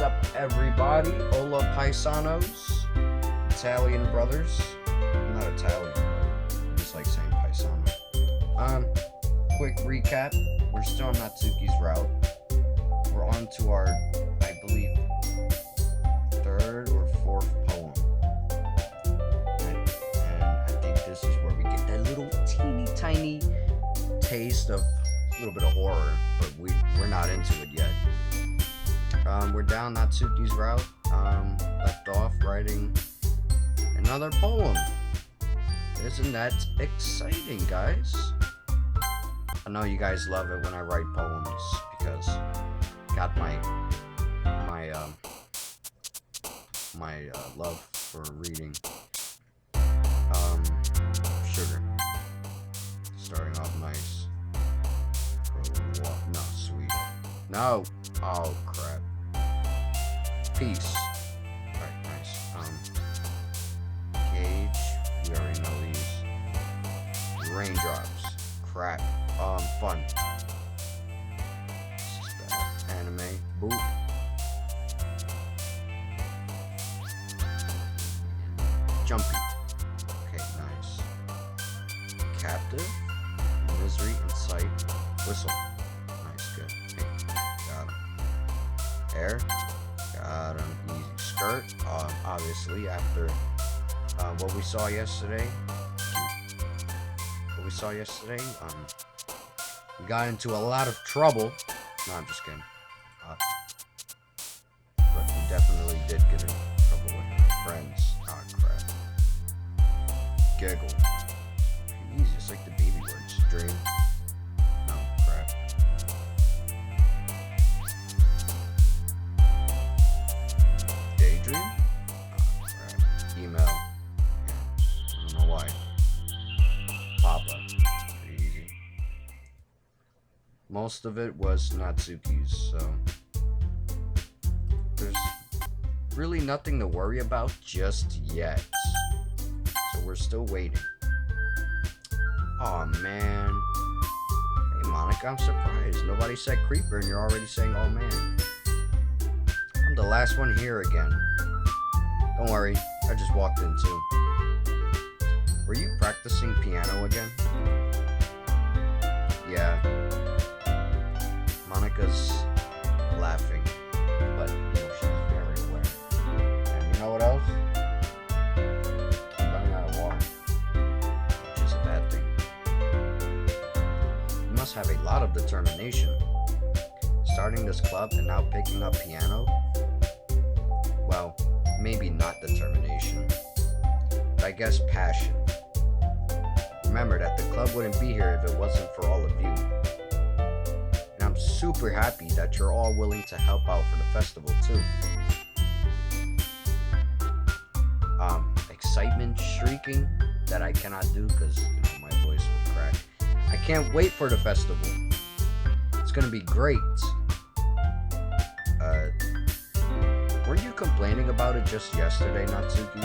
up, everybody? Hola, paisanos, Italian brothers. I'm not Italian, but I just like saying paisano. Quick recap. We're still on Natsuki's route. We're on to our, I believe, third or fourth poem. And I think this is where we get that little teeny tiny taste of a little bit of horror, but we're not into it yet. We're down Natsuki's route. Left off writing another poem. Isn't that exciting, guys? I know you guys love it when I write poems because got my love for reading. Sugar. Starting off nice. No, sweet. No. Oh crap. Peace. Alright, nice. Cage. We already know these. Raindrops. Crap. Fun. This is bad. Anime. Boop. Jumpy. Okay, nice. Captive. Misery in sight. Whistle. Nice, good. Hey, got him. Air. Got him. Easy. Skirt. Obviously, after what we saw yesterday. We got into a lot of trouble. No, I'm just kidding. But we definitely did get in trouble with our friends. Oh, crap. Giggle. Easy, it's like the baby words. Dream. No, crap. Daydream? Oh, crap. Email. Yeah. I don't know why. Papa. Pretty easy. Most of it was Natsuki's, so there's really nothing to worry about just yet. So we're still waiting. Aw, man. Hey, Monica, I'm surprised. Nobody said creeper and you're already saying, oh, man. I'm the last one here again. Don't worry, I just walked in too. Were you practicing piano again? Yeah. Monica's laughing, but she's very aware. And you know what else? I'm running out of water, which is a bad thing. You must have a lot of determination. Starting this club and now picking up piano? Well, maybe not determination, but I guess passion. Remember that the club wouldn't be here if it wasn't for all of you. And I'm super happy that you're all willing to help out for the festival too. Excitement shrieking that I cannot do because my voice would crack. I can't wait for the festival. It's gonna be great. Weren't you complaining about it just yesterday, Natsuki?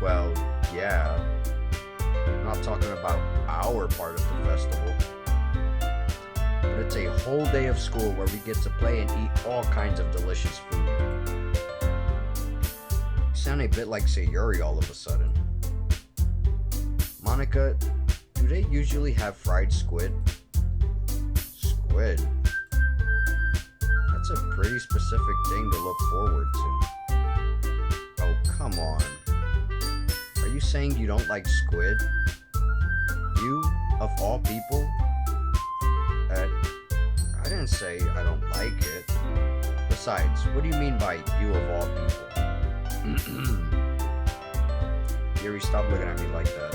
Well, yeah. I'm not talking about our part of the festival. But it's a whole day of school where we get to play and eat all kinds of delicious food. You sound a bit like Sayori all of a sudden. Monica, do they usually have fried squid? Squid? That's a pretty specific thing to look forward to. Oh, come on. Are you saying you don't like squid? You, of all people? I didn't say I don't like it. Besides, what do you mean by you of all people? Yuri, stop looking at me like that.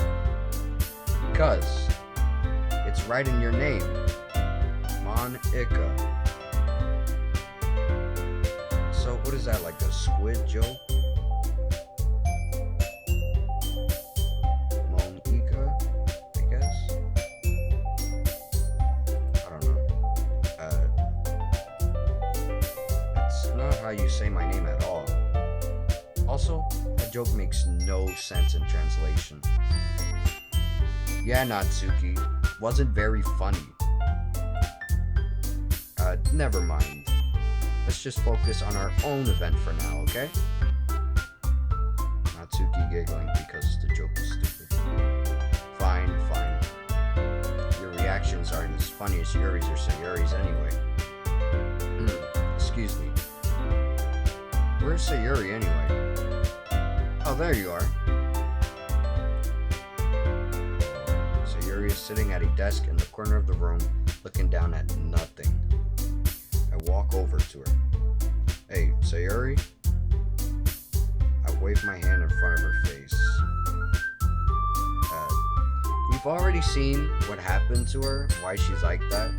Because it's right in your name. Monica. So what is that, like a squid joke? You say my name at all. Also, that joke makes no sense in translation. Yeah, Natsuki, wasn't very funny. Never mind. let's just focus on our own event for now, okay? Natsuki giggling because the joke was stupid. Fine, fine. Your reactions aren't as funny as Yuri's or Sayori's anyway. Excuse me. Where's Sayori anyway? Oh, there you are. Sayori is sitting at a desk in the corner of the room, looking down at nothing. I walk over to her. Hey, Sayori? I wave my hand in front of her face. We've already seen what happened to her, why she's like that.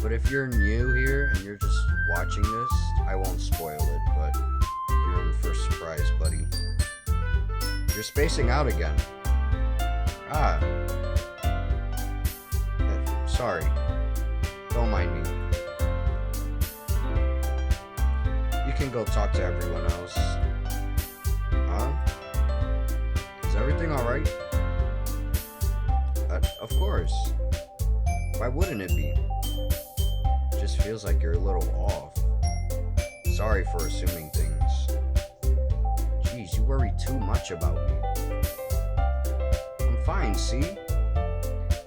But if you're new here and you're just watching this, I won't spoil it, but you're in for a surprise, buddy. You're spacing out again. Sorry. Don't mind me. You can go talk to everyone else. Huh? Is everything alright? Of course. Why wouldn't it be? Just feels like you're a little off. Sorry for assuming things. Jeez, you worry too much about me. I'm fine, see?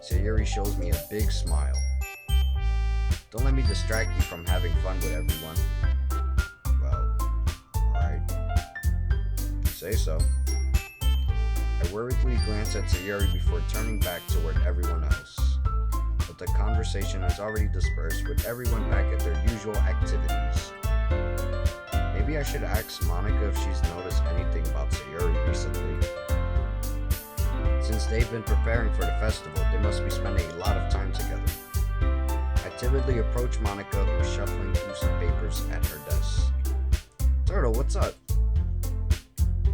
Sayori shows me a big smile. Don't let me distract you from having fun with everyone. Well, alright. Say so. I worriedly glance at Sayori before turning back toward everyone else. But the conversation has already dispersed with everyone back at their usual activities. Maybe I should ask Monica if she's noticed anything about Sayori recently. Since they've been preparing for the festival, they must be spending a lot of time together. I timidly approach Monica, who is shuffling through some papers at her desk. Turtle, what's up?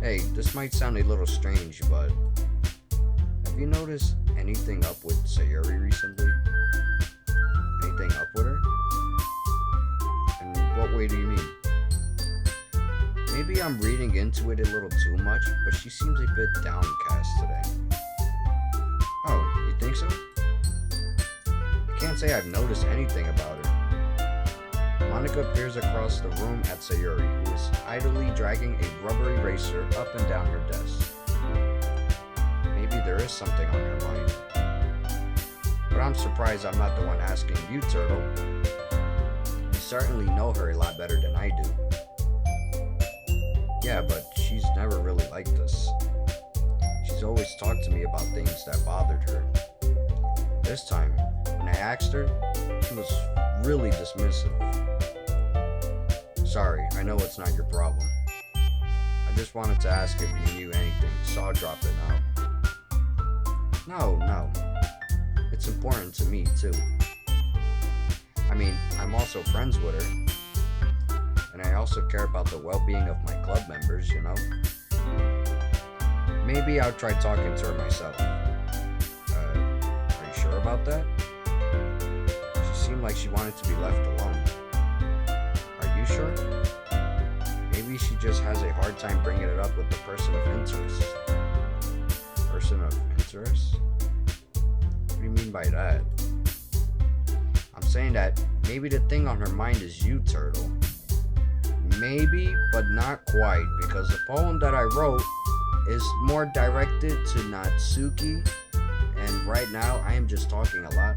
Hey, this might sound a little strange, but have you noticed anything up with Sayori recently? Anything up with her? In what way do you mean? Maybe I'm reading into it a little too much, but she seems a bit downcast today. Oh, you think so? I can't say I've noticed anything about her. Monica peers across the room at Sayori, who is idly dragging a rubber eraser up and down her desk. Maybe there is something on her mind. But I'm surprised I'm not the one asking you, Turtle. You certainly know her a lot better than I do. Yeah, but she's never really like this. She's always talked to me about things that bothered her. This time, when I asked her, she was really dismissive. Sorry, I know it's not your problem. I just wanted to ask if you knew anything, so I'll drop it now. No. It's important to me, too. I mean, I'm also friends with her. And I also care about the well-being of my club members, you know? Maybe I'll try talking to her myself. Are you sure about that? She seemed like she wanted to be left alone. Are you sure? Maybe she just has a hard time bringing it up with the person of interest. Person of interest? What do you mean by that? I'm saying that maybe the thing on her mind is you, Turtle. Maybe, but not quite, because the poem that I wrote is more directed to Natsuki, and right now I am just talking a lot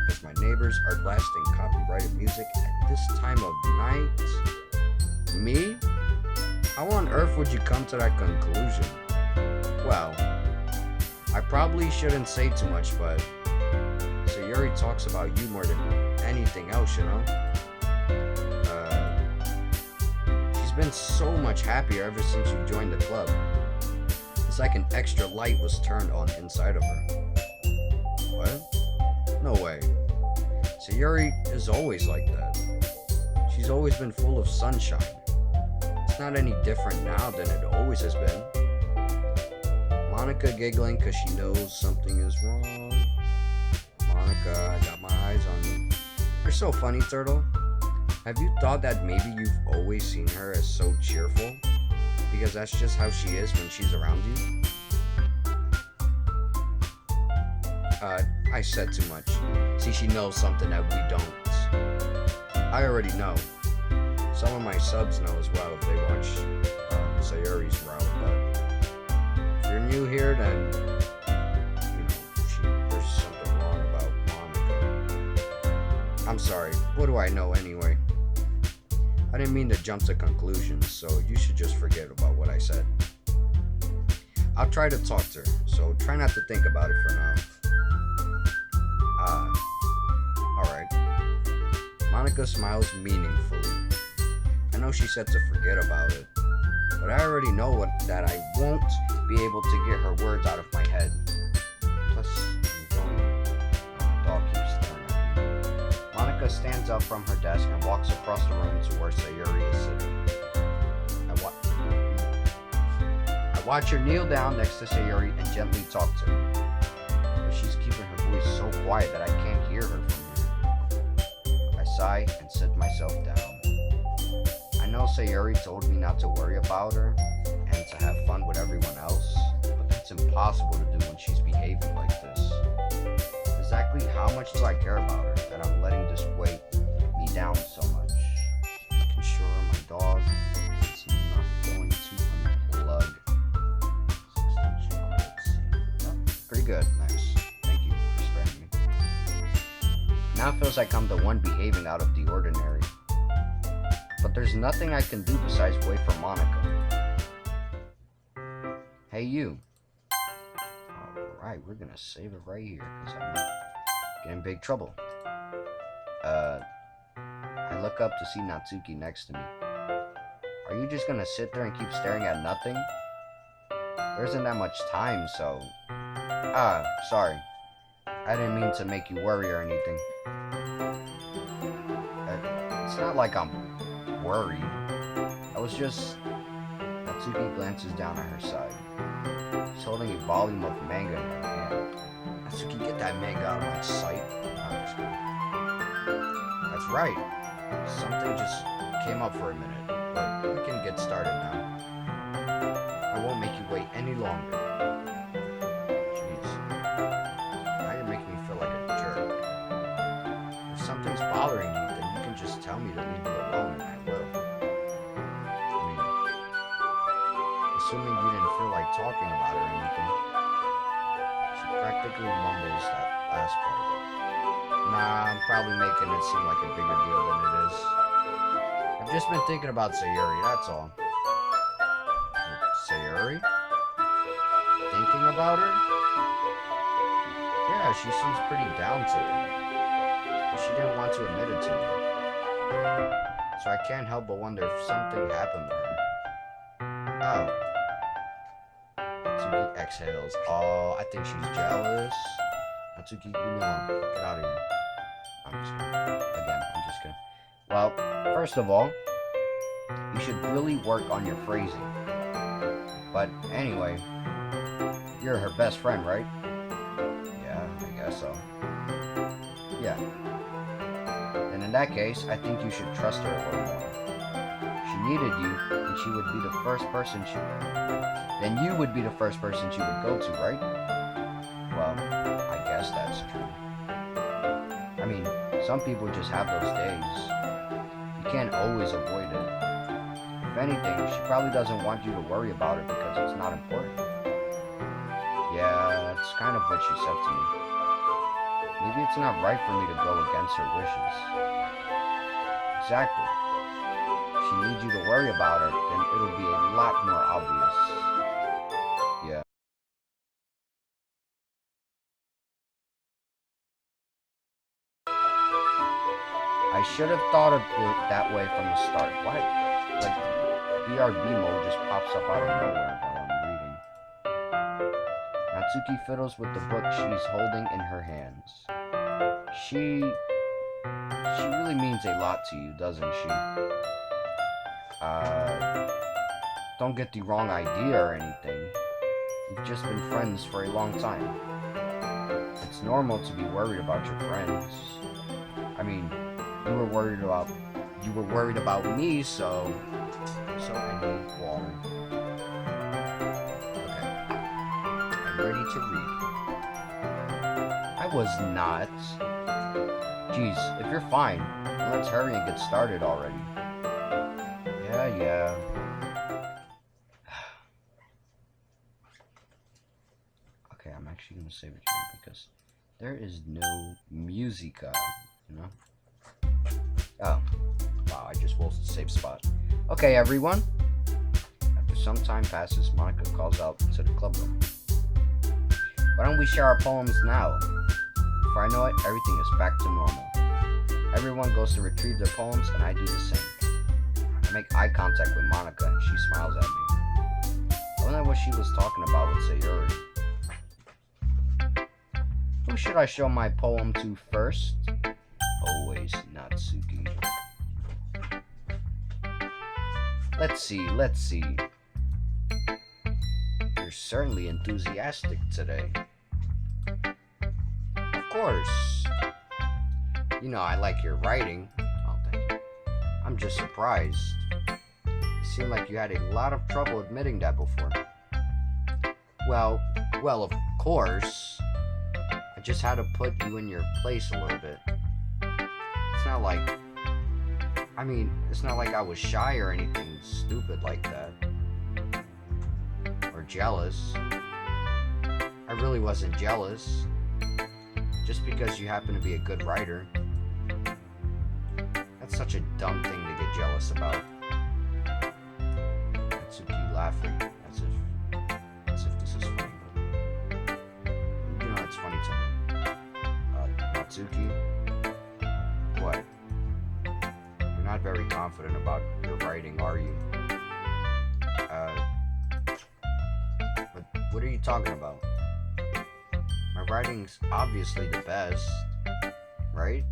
because my neighbors are blasting copyrighted music at this time of night. Me? How on earth would you come to that conclusion? Well, I probably shouldn't say too much, but Sayori talks about you more than anything else, you know? She's been so much happier ever since you joined the club. It's like an extra light was turned on inside of her. What? No way. Sayori is always like that. She's always been full of sunshine. It's not any different now than it always has been. Monica giggling because she knows something is wrong. Monica, I got my eyes on you. You're so funny, Turtle. Have you thought that maybe you've always seen her as so cheerful? Because that's just how she is when she's around you? I said too much. See, she knows something that we don't. I already know. Some of my subs know as well if they watch Sayori's route, but if you're new here, then there's something wrong about Monica. I'm sorry, what do I know anyway? I didn't mean to jump to conclusions, so you should just forget about what I said. I'll try to talk to her, so try not to think about it for now. Alright. Monica smiles meaningfully. I know she said to forget about it, but I already know that I won't be able to get her words out of my head. Plus, my dog keeps staring at me. Monica stands up from her desk and walks across the room to where Sayori is sitting. I watch her kneel down next to Sayori and gently talk to her, but she's keeping her voice so quiet that I can't hear her from here. I sigh and sit myself down. I know Sayori told me not to worry about her and to have fun with everyone else, but that's impossible to do when she's behaving like this. Exactly how much do I care about her that I'm letting this weight me down so much? Making sure my dog is not going to unplug. Pretty good, nice. Thank you for sparing me. Now it feels like I'm the one behaving out of the ordinary. But there's nothing I can do besides wait for Monica. Hey you. Alright, we're gonna save it right here, because I'm getting in big trouble. I look up to see Natsuki next to me. Are you just gonna sit there and keep staring at nothing? There isn't that much time, so... sorry. I didn't mean to make you worry or anything. It's not like I'm worried. I was just... Natsuki glances down at her side. She's holding a volume of manga in her hand. Natsuki, get that manga out of my sight. I'm just kidding. That's right. Something just came up for a minute, but we can get started now. I won't make you wait any longer. Jeez. Now you're making me feel like a jerk. If something's bothering you, then you can just tell me to leave you alone and I will. I mean, assuming you didn't feel like talking about it or anything. She practically mumbles that last part. Nah, I'm probably making it seem like a bigger deal than it is. I've just been thinking about Sayori, that's all. Sayori? Thinking about her? Yeah, she seems pretty down today. But she didn't want to admit it to me. So I can't help but wonder if something happened to her. Oh. Natsuki exhales. Oh, I think she's jealous. Natsuki, leave me alone. Get out of here. I'm just kidding. Again, I'm just kidding. Well, first of all, you should really work on your phrasing. But anyway, you're her best friend, right? Yeah, I guess so. Yeah. Then in that case, I think you should trust her a little more. She needed you, and she would be the first person then you would be the first person she would go to, right? Well, I guess that's true. I mean, some people just have those days. You can't always avoid it. If anything, she probably doesn't want you to worry about it because it's not important. Yeah, that's kind of what she said to me. Maybe it's not right for me to go against her wishes. Exactly. If she needs you to worry about her, then it'll be a lot more obvious. Yeah. I should have thought of it that way from the start. Why? Like, BRB mode just pops up out of nowhere while I'm reading. Natsuki fiddles with the book she's holding in her hands. She really means a lot to you, doesn't she? Don't get the wrong idea or anything. You've just been friends for a long time. It's normal to be worried about your friends. I mean, you were worried about me, so I need water. Okay. I'm ready to read. I was not. Jeez, if you're fine, then let's hurry and get started already. Yeah. Okay, I'm actually gonna save it here because there is no musica, you know? Oh. Wow, I just lost the save spot. Okay, everyone. After some time passes, Monica calls out to the club room. Why don't we share our poems now? Before I know it, everything is back to normal. Everyone goes to retrieve their poems, and I do the same. I make eye contact with Monica, and she smiles at me. I wonder what she was talking about with Sayori. Who should I show my poem to first? Always Natsuki. Let's see. You're certainly enthusiastic today. Of course. You know I like your writing. Oh, thank you. I'm just surprised. It seemed like you had a lot of trouble admitting that before. Well, of course. I just had to put you in your place a little bit. It's not like I was shy or anything stupid like that. Or jealous. I really wasn't jealous. Just because you happen to be a good writer. That's such a dumb thing to get jealous about. Natsuki laughing as if this is funny. But, you know, it's funny to me. Natsuki? What? You're not very confident about your writing, are you? But what are you talking about? My writing's obviously the best, right?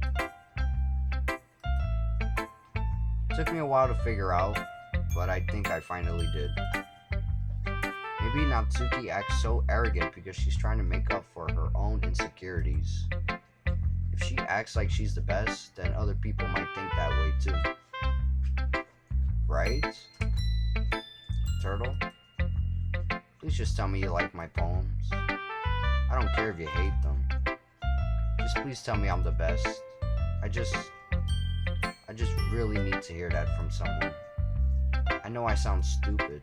It took me a while to figure out, but I think I finally did. Maybe Natsuki acts so arrogant because she's trying to make up for her own insecurities. If she acts like she's the best, then other people might think that way too. Right? Turtle? Please just tell me you like my poems. I don't care if you hate them. Just please tell me I'm the best. I just really need to hear that from someone. I know I sound stupid.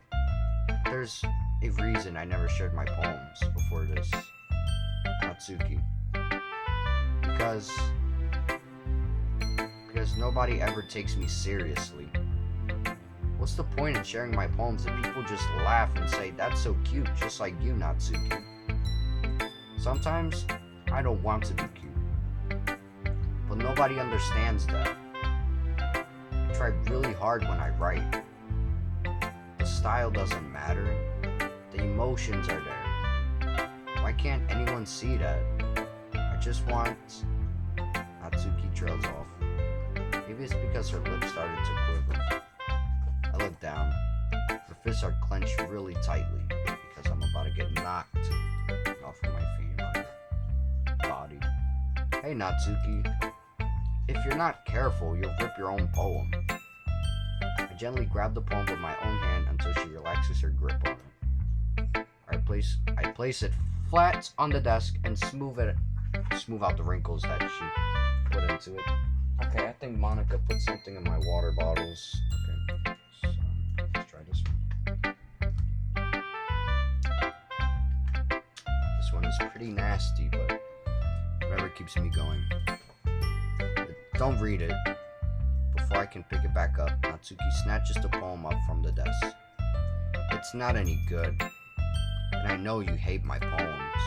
There's a reason I never shared my poems before this. Natsuki. Because nobody ever takes me seriously. What's the point in sharing my poems if people just laugh and say, "That's so cute," just like you, Natsuki? Sometimes I don't want to be cute, but nobody understands that. I try really hard when I write. The style doesn't matter. The emotions are there. Why can't anyone see that? I just want... Natsuki trails off. Maybe it's because her lips started to quiver. I look down. Her fists are clenched really tightly because I'm about to get knocked off of my feet on her body. Hey Natsuki, if you're not careful, you'll rip your own poem. I gently grab the poem with my own hand until she relaxes her grip on it. I place it flat on the desk and smooth out the wrinkles that she put into it. Okay, I think Monica put something in my water bottles. Okay, so let's try this one. This one is pretty nasty, but whatever keeps me going. But don't read it. Before I can pick it back up, Natsuki snatches the poem up from the desk. It's not any good, and I know you hate my poems,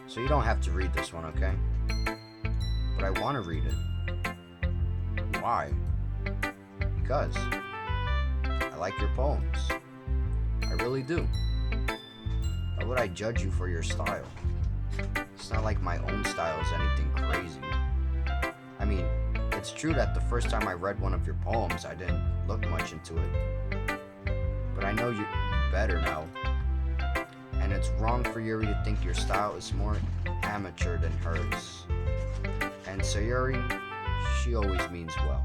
so you don't have to read this one, okay? But I want to read it. Why? Because I like your poems. I really do. Why would I judge you for your style? It's not like my own style is anything crazy. I mean, it's true that the first time I read one of your poems, I didn't look much into it. But I know you better now. And it's wrong for Yuri to think your style is more amateur than hers. And Sayori, she always means well.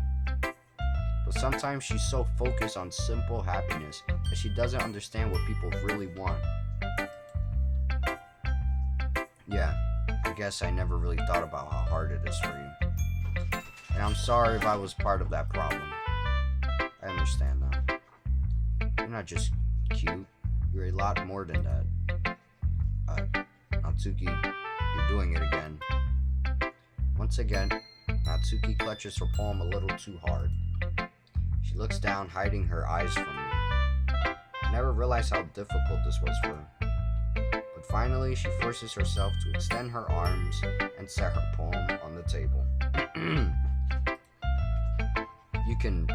But sometimes she's so focused on simple happiness that she doesn't understand what people really want. Yeah, I guess I never really thought about how hard it is for you. And I'm sorry if I was part of that problem. I understand now. not just cute. You're a lot more than that. Natsuki, you're doing it again. Once again, Natsuki clutches her palm a little too hard. She looks down, hiding her eyes from me. I never realized how difficult this was for her. But finally, she forces herself to extend her arms and set her palm on the table. You can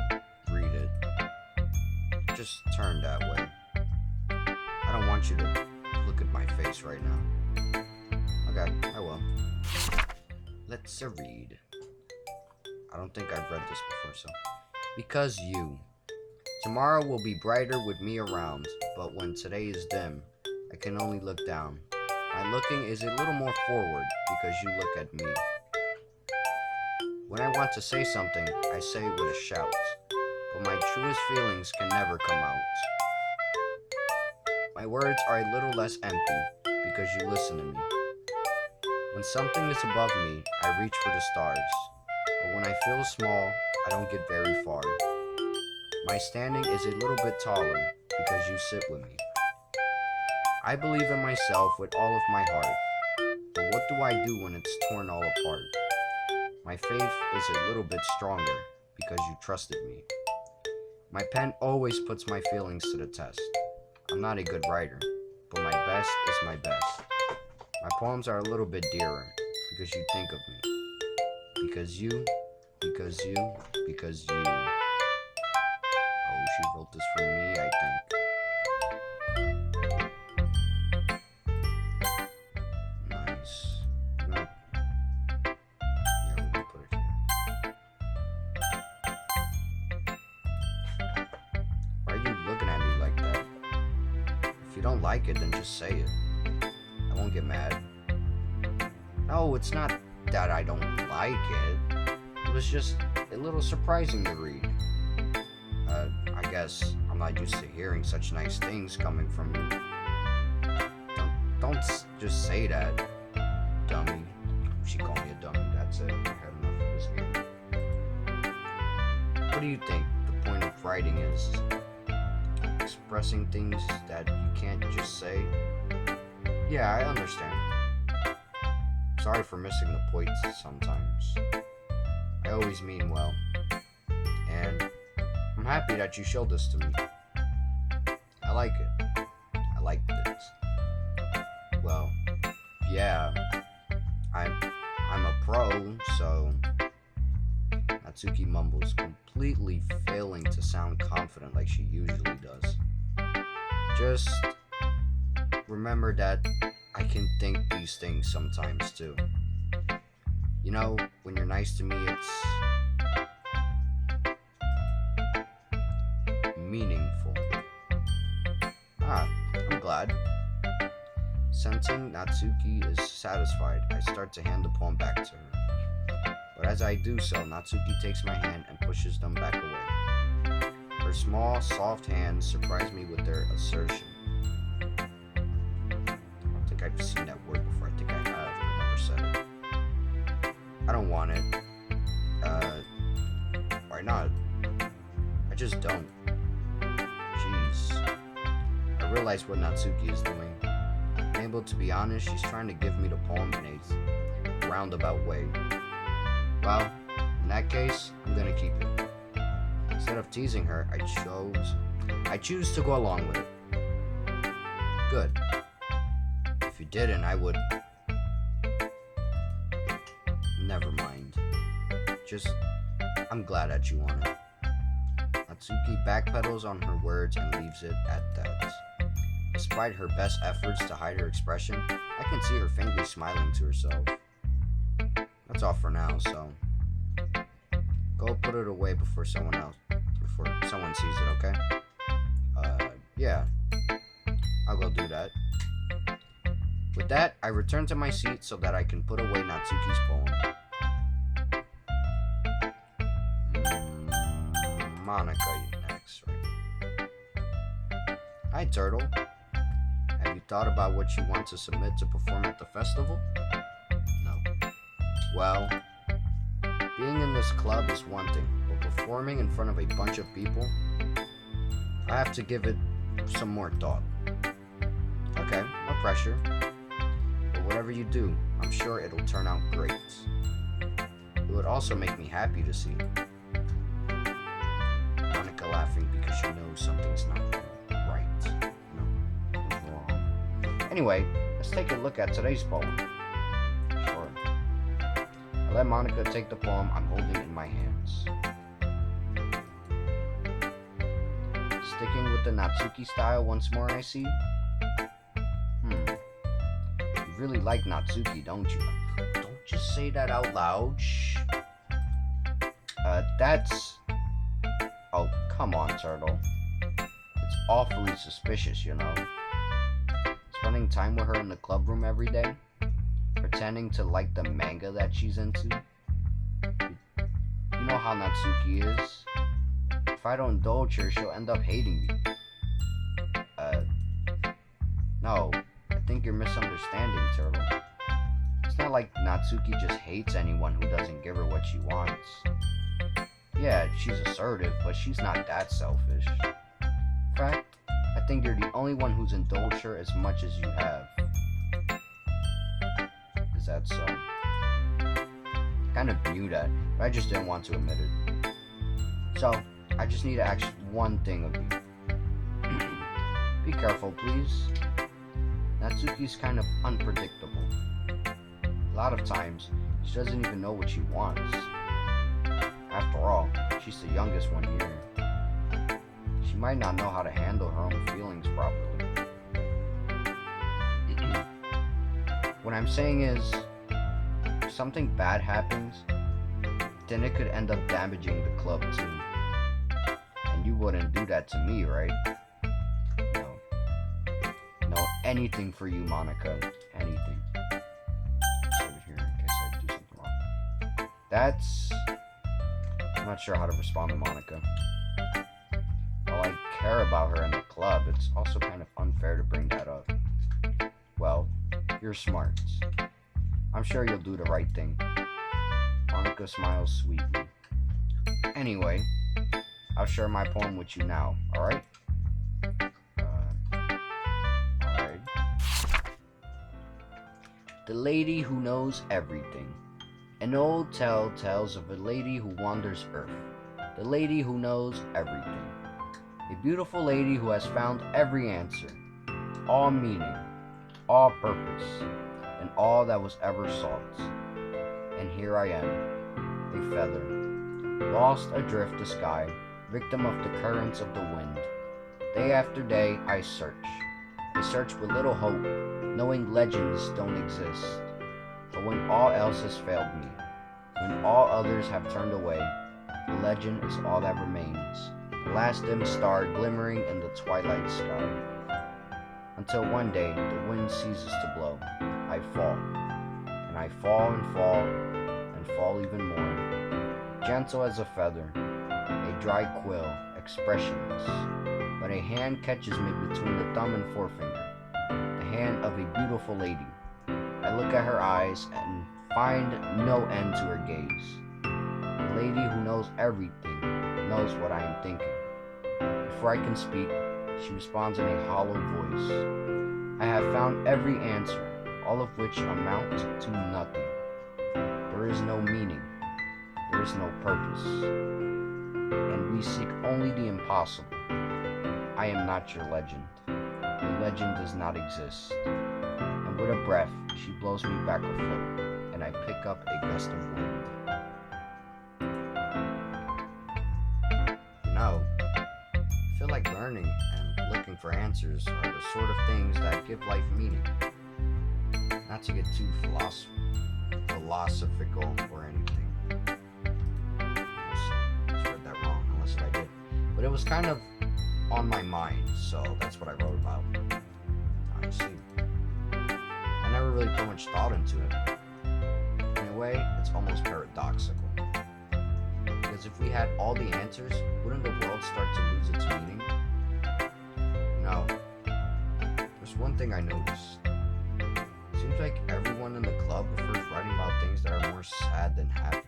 read it. Just turn that way. I don't want you to look at my face right now. Okay, I will. Let's read. I don't think I've read this before, so. Because you. Tomorrow will be brighter with me around, but when today is dim, I can only look down. My looking is a little more forward because you look at me. When I want to say something, I say it with a shout, but my truest feelings can never come out. My words are a little less empty because you listen to me. When something is above me, I reach for the stars, but when I feel small, I don't get very far. My standing is a little bit taller because you sit with me. I believe in myself with all of my heart, but what do I do when it's torn all apart? My faith is a little bit stronger because you trusted me. My pen always puts my feelings to the test. I'm not a good writer, but my best is my best. My poems are a little bit dearer because you think of me. Because you. Oh, she wrote this for me, I think. Nice. No. Yeah, we're gonna put it here. Why are you looking at me like that? If you don't like it, then just say it. I won't get mad. No, it's not that I don't like it. It was just a little surprising to read. I guess I'm not used to hearing such nice things coming from you. Don't just say that, dummy. She called me a dummy, that's it. I had enough of this game. What do you think the point of writing is? Expressing things that you can't just say? Yeah, I understand. Sorry for missing the points sometimes. I always mean well. And I'm happy that you showed this to me. I like it. I like this. Well, yeah. I'm a pro, so Natsuki mumbles, completely failing to sound confident like she usually does. Just remember that I can think these things sometimes too. You know, when you're nice to me, it's meaningful. I'm glad. Sensing Natsuki is satisfied, I start to hand the poem back to her. But as I do so, Natsuki takes my hand and pushes them back away. Her small, soft hands surprise me with their assertion. I don't think I've seen that word before. I think I have, but I never said it. I don't want it. Why not? I just don't. Jeez. I realize what Natsuki is doing. Able to be honest, she's trying to give me the poem in a roundabout way. Well, in that case, I'm gonna keep it. Instead of teasing her, I choose to go along with it. Good. If you didn't, I would... Never mind. I'm glad that you want it. Natsuki backpedals on her words and leaves it at that. Despite her best efforts to hide her expression, I can see her faintly smiling to herself. That's all for now, so go put it away before someone sees it, okay? Yeah. I'll go do that. With that, I return to my seat so that I can put away Natsuki's poem. Monica, you next, right? Hi, Turtle. Have you thought about what you want to submit to perform at the festival? No. Well, being in this club is one thing, but performing in front of a bunch of people? I have to give it some more thought. Okay, no pressure. But whatever you do, I'm sure it'll turn out great. It would also make me happy to see Monica laughing because she knows something's not right. No, it's wrong. Anyway, let's take a look at today's poem. Sure. I let Monica take the poem I'm holding in my hands. Sticking with the Natsuki style once more, I see. You really like Natsuki, don't you? Don't just say that out loud. Shh. That's... Oh, come on, Turtle. It's awfully suspicious, you know. Spending time with her in the club room every day. Pretending to like the manga that she's into. You know how Natsuki is. If I don't indulge her, she'll end up hating me. No. I think you're misunderstanding, Turtle. It's not like Natsuki just hates anyone who doesn't give her what she wants. Yeah, she's assertive, but she's not that selfish. In fact, I think you're the only one who's indulged her as much as you have. Is that so? I kind of knew that, but I just didn't want to admit it. So, I just need to ask one thing of you. Be careful, please. Natsuki's kind of unpredictable. A lot of times, she doesn't even know what she wants. After all, she's the youngest one here. She might not know how to handle her own feelings properly. What I'm saying is, if something bad happens, then it could end up damaging the club too. And you wouldn't do that to me, right? No, anything for you, Monica. Anything. Over here in case I do something wrong. I'm not sure how to respond to Monica. While I care about her in the club, it's also kind of unfair to bring that up. Well, you're smart. I'm sure you'll do the right thing. Monica smiles sweetly. Anyway, I'll share my poem with you now, alright? Alright. The Lady Who Knows Everything. An old tale tells of a lady who wanders Earth. The lady who knows everything. A beautiful lady who has found every answer, all meaning, all purpose, and all that was ever sought. And here I am, a feather, lost adrift the sky, victim of the currents of the wind. Day after day I search with little hope, knowing legends don't exist. But when all else has failed me, when all others have turned away, the legend is all that remains, the last dim star glimmering in the twilight sky. Until one day the wind ceases to blow, I fall, and I fall and fall, and fall even more, gentle as a feather, a dry quill, expressionless, but a hand catches me between the thumb and forefinger, the hand of a beautiful lady. I look at her eyes and find no end to her gaze. The lady who knows everything knows what I am thinking. Before I can speak, she responds in a hollow voice. I have found every answer, all of which amount to nothing. There is no meaning. There is no purpose. And we seek only the impossible. I am not your legend. Your legend does not exist. And with a breath, she blows me back afloat, and I pick up a gust of wind. You know, I feel like learning and looking for answers are the sort of things that give life meaning. Not to get too philosophical or anything. I read that wrong, unless I did. But it was kind of on my mind, so that's what I wrote about. I see. I never really put much thought into it. In a way, it's almost paradoxical. Because if we had all the answers, wouldn't the world start to lose its meaning? No. There's one thing I noticed. It seems like everyone in the club prefers writing about things that are more sad than happy.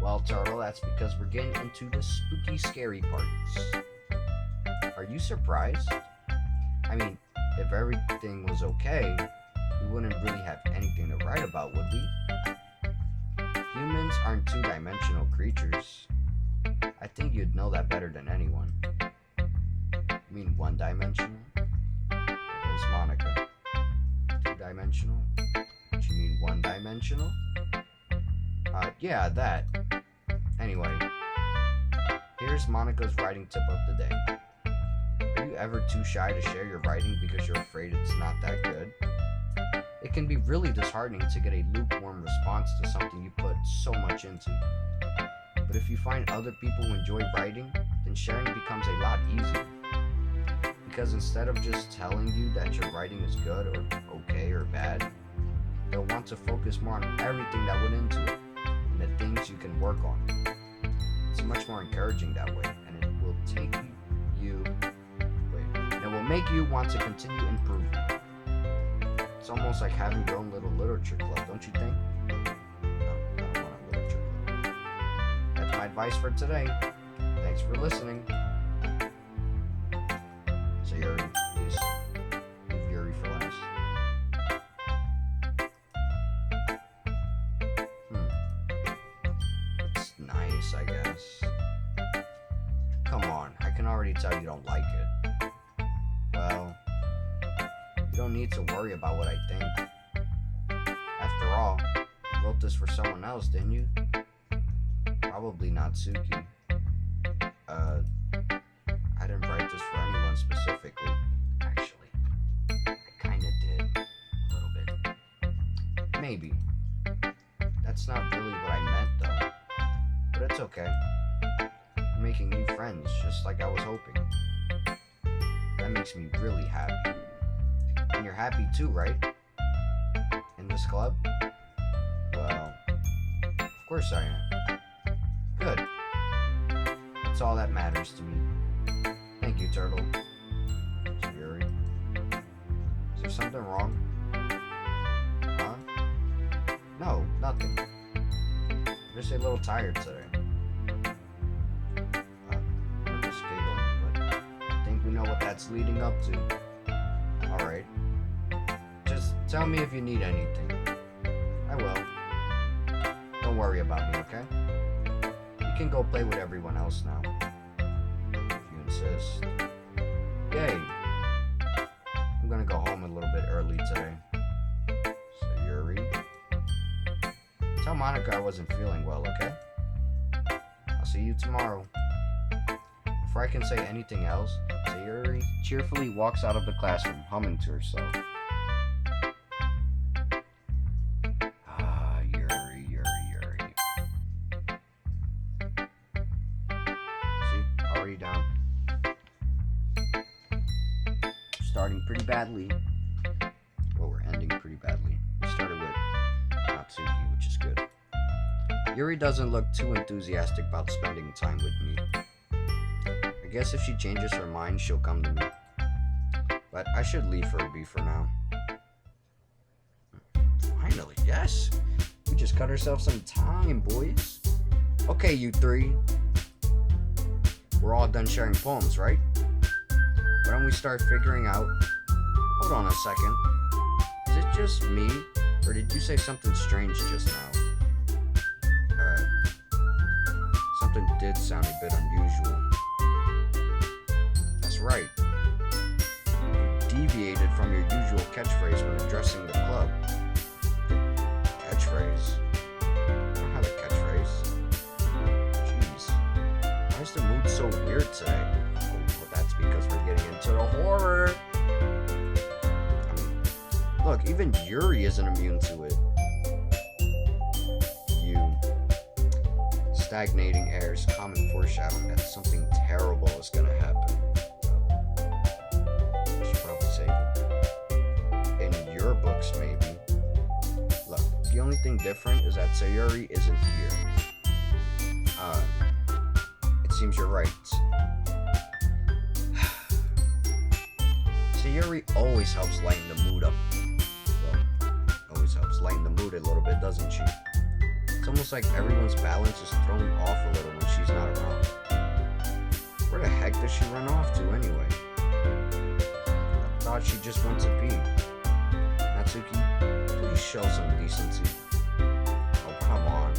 Well, Turtle, that's because we're getting into the spooky, scary parts. Are you surprised? I mean, if everything was okay, we wouldn't really have anything to write about, would we? Humans aren't two-dimensional creatures. I think you'd know that better than anyone. You mean one-dimensional? Where's Monica? Two-dimensional? Do you mean one-dimensional? Yeah, that. Anyway, here's Monica's writing tip of the day. Are you ever too shy to share your writing because you're afraid it's not that good? It can be really disheartening to get a lukewarm response to something you put so much into. But if you find other people who enjoy writing, then sharing becomes a lot easier. Because instead of just telling you that your writing is good or okay or bad, they'll want to focus more on everything that went into it and the things you can work on. It's much more encouraging that way, and it will make you want to continue improving. It's almost like having your own little literature club, don't you think? No, I don't want a literature club. That's my advice for today. Thanks for listening. Sayori, please. Leave Yuri for last. It's nice, I guess. Come on, I can already tell you don't like it. Well, you don't need to worry about what I think. After all, you wrote this for someone else, didn't you? Probably Natsuki. I didn't write this for anyone specifically. Actually, I kinda did. A little bit. Maybe. That's not really what I meant, though. But it's okay. I'm making new friends, just like I was hoping. That makes me really happy. And you're happy too, right? In this club? Well, of course I am. Good. That's all that matters to me. Thank you, Turtle. Sayori. Is there something wrong? Huh? No, nothing. I'm just a little tired today. I'm just giggling, but I think we know what that's leading up to. Alright. Just tell me if you need anything. I will. Don't worry about me, okay? You can go play with everyone else now. If you insist. Yay! I'm gonna go home a little bit early today. Sayori. Tell Monica I wasn't feeling well, okay? I'll see you tomorrow. Before I can say anything else, Sayori cheerfully walks out of the classroom, humming to herself. Yuri. See? Already down. Starting pretty badly. Well, we're ending pretty badly. We started with Natsuki, which is good. Yuri doesn't look too enthusiastic about spending time with me. I guess if she changes her mind, she'll come to me. But I should leave her be for now. Finally, yes! We just cut ourselves some time, boys. Okay, you three. We're all done sharing poems, right? Why don't we start figuring out... Hold on a second. Is it just me? Or did you say something strange just now? Something did sound a bit unusual. That's right. You deviated from your usual catchphrase when addressing the club. Catchphrase? I don't have a catchphrase. Jeez. Why is the mood so weird today? Oh, well, that's because we're getting into the horror. I mean, look, even Yuri isn't immune to it. Stagnating air is common foreshadowing that something terrible is gonna happen. I should probably save it. In your books, maybe. Look, the only thing different is that Sayori isn't here. It seems you're right. Sayori always helps lighten the mood up. Well, always helps lighten the mood a little bit, doesn't she? It's almost like everyone's balance is thrown off a little when she's not around. Where the heck does she run off to anyway? I thought she just went to pee. Natsuki, please show some decency. Oh, come on.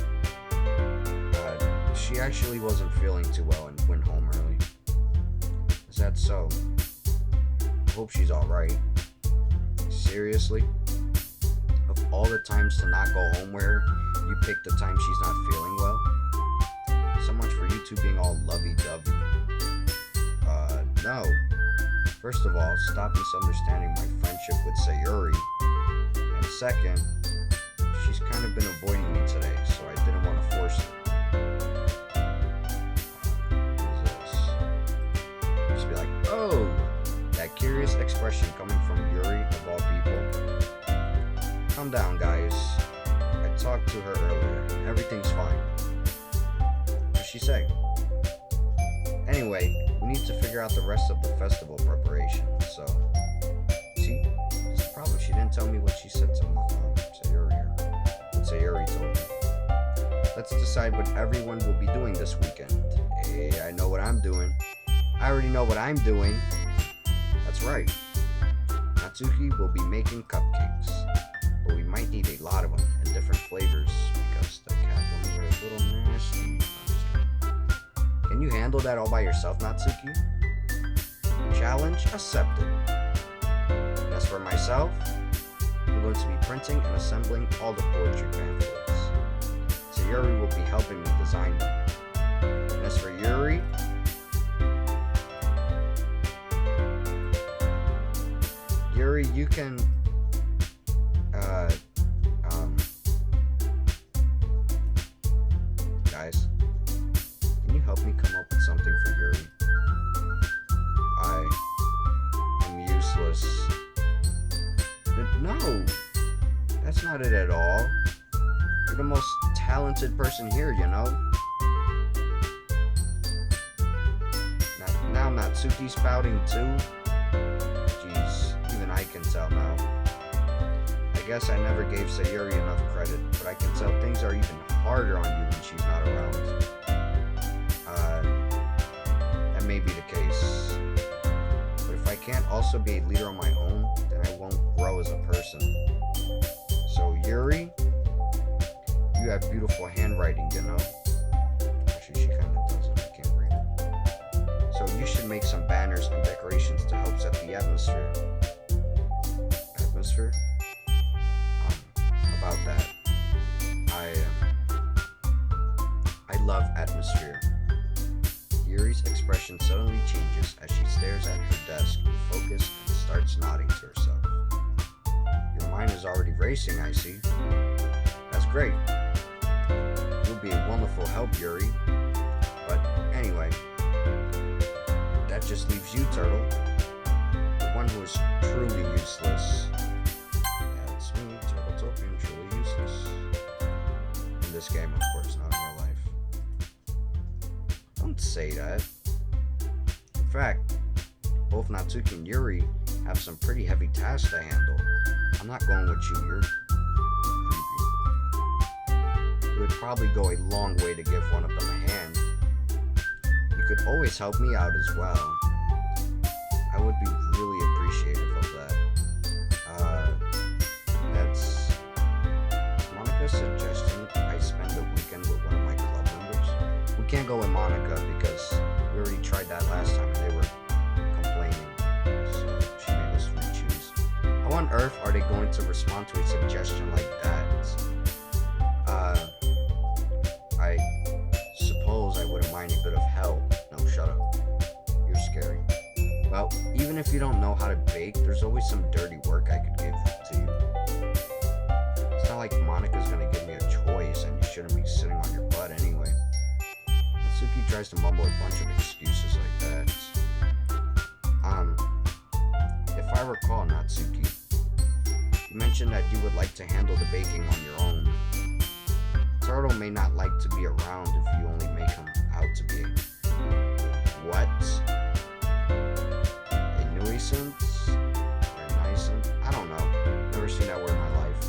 She actually wasn't feeling too well and went home early. Is that so? I hope she's alright. Seriously? Of all the times to not go home with her, you pick the time she's not feeling well? So much for you two being all lovey-dovey. No. First of all, stop misunderstanding my friendship with Sayori. And second, she's kind of been avoiding me today, so I didn't want to force it. What is this? Just be like, oh! That curious expression coming from Yuri, of all people. Calm down, guys. I talked to her earlier. Everything's fine. What'd she say? Anyway, we need to figure out the rest of the festival preparation, so... See? That's the problem. She didn't tell me what she said to Sayori, what Sayori told me. Let's decide what everyone will be doing this weekend. Hey, I know what I'm doing. I already know what I'm doing. That's right. Natsuki will be making cupcakes, but we might need a lot of them in different flavors because the cat ones are a little nasty. Can you handle that all by yourself, Natsuki? Challenge accepted. As for myself, I'm going to be printing and assembling all the poetry pamphlets. Sayori will be helping me design them. And as for Yuri, you can, guys, can you help me come up with something for Yuri? I am useless. No, that's not it at all. You're the most talented person here, you know? Now Natsuki's pouting too? Even I can tell now. I guess I never gave Sayori enough credit, but I can tell things are even harder on you when she's not around. That may be the case. But if I can't also be a leader on my own, then I won't grow as a person. So Yuri, you have beautiful handwriting, you know? Actually, she kind of doesn't. I can't read it. So you should make some banners and decorations to help set the atmosphere. About that. I love atmosphere. Yuri's expression suddenly changes as she stares at her desk, focused, and starts nodding to herself. Your mind is already racing, I see. That's great. You'll be a wonderful help, Yuri. But anyway, that just leaves you, Turtle. The one who is truly useless. TurtleTopian, truly useless. In this game, of course, not in real life. Don't say that. In fact, both Natsuki and Yuri have some pretty heavy tasks to handle. I'm not going with you, you're creepy. It would probably go a long way to give one of them a hand. You could always help me out as well. I would be really appreciative of that. That's Monica's suggestion. I spend the weekend with one of my club members. We can't go with Monica because we already tried that last time and they were complaining. So she made us re-choose. How on earth are they going to respond to a suggestion like that? I suppose I wouldn't mind a bit of help. No, shut up. You're scary. Well, even if you don't know how to bake, there's always some dirty work I could give to you. It's not like Monica's gonna give me a choice and you shouldn't be sitting on your butt anyway. Natsuki tries to mumble a bunch of excuses like that. If I recall, Natsuki, you mentioned that you would like to handle the baking on your own. Turtle may not like to be around if you only make him out to be. What? A nuisance? Or a nuisance? I don't know. Never seen that word in my life.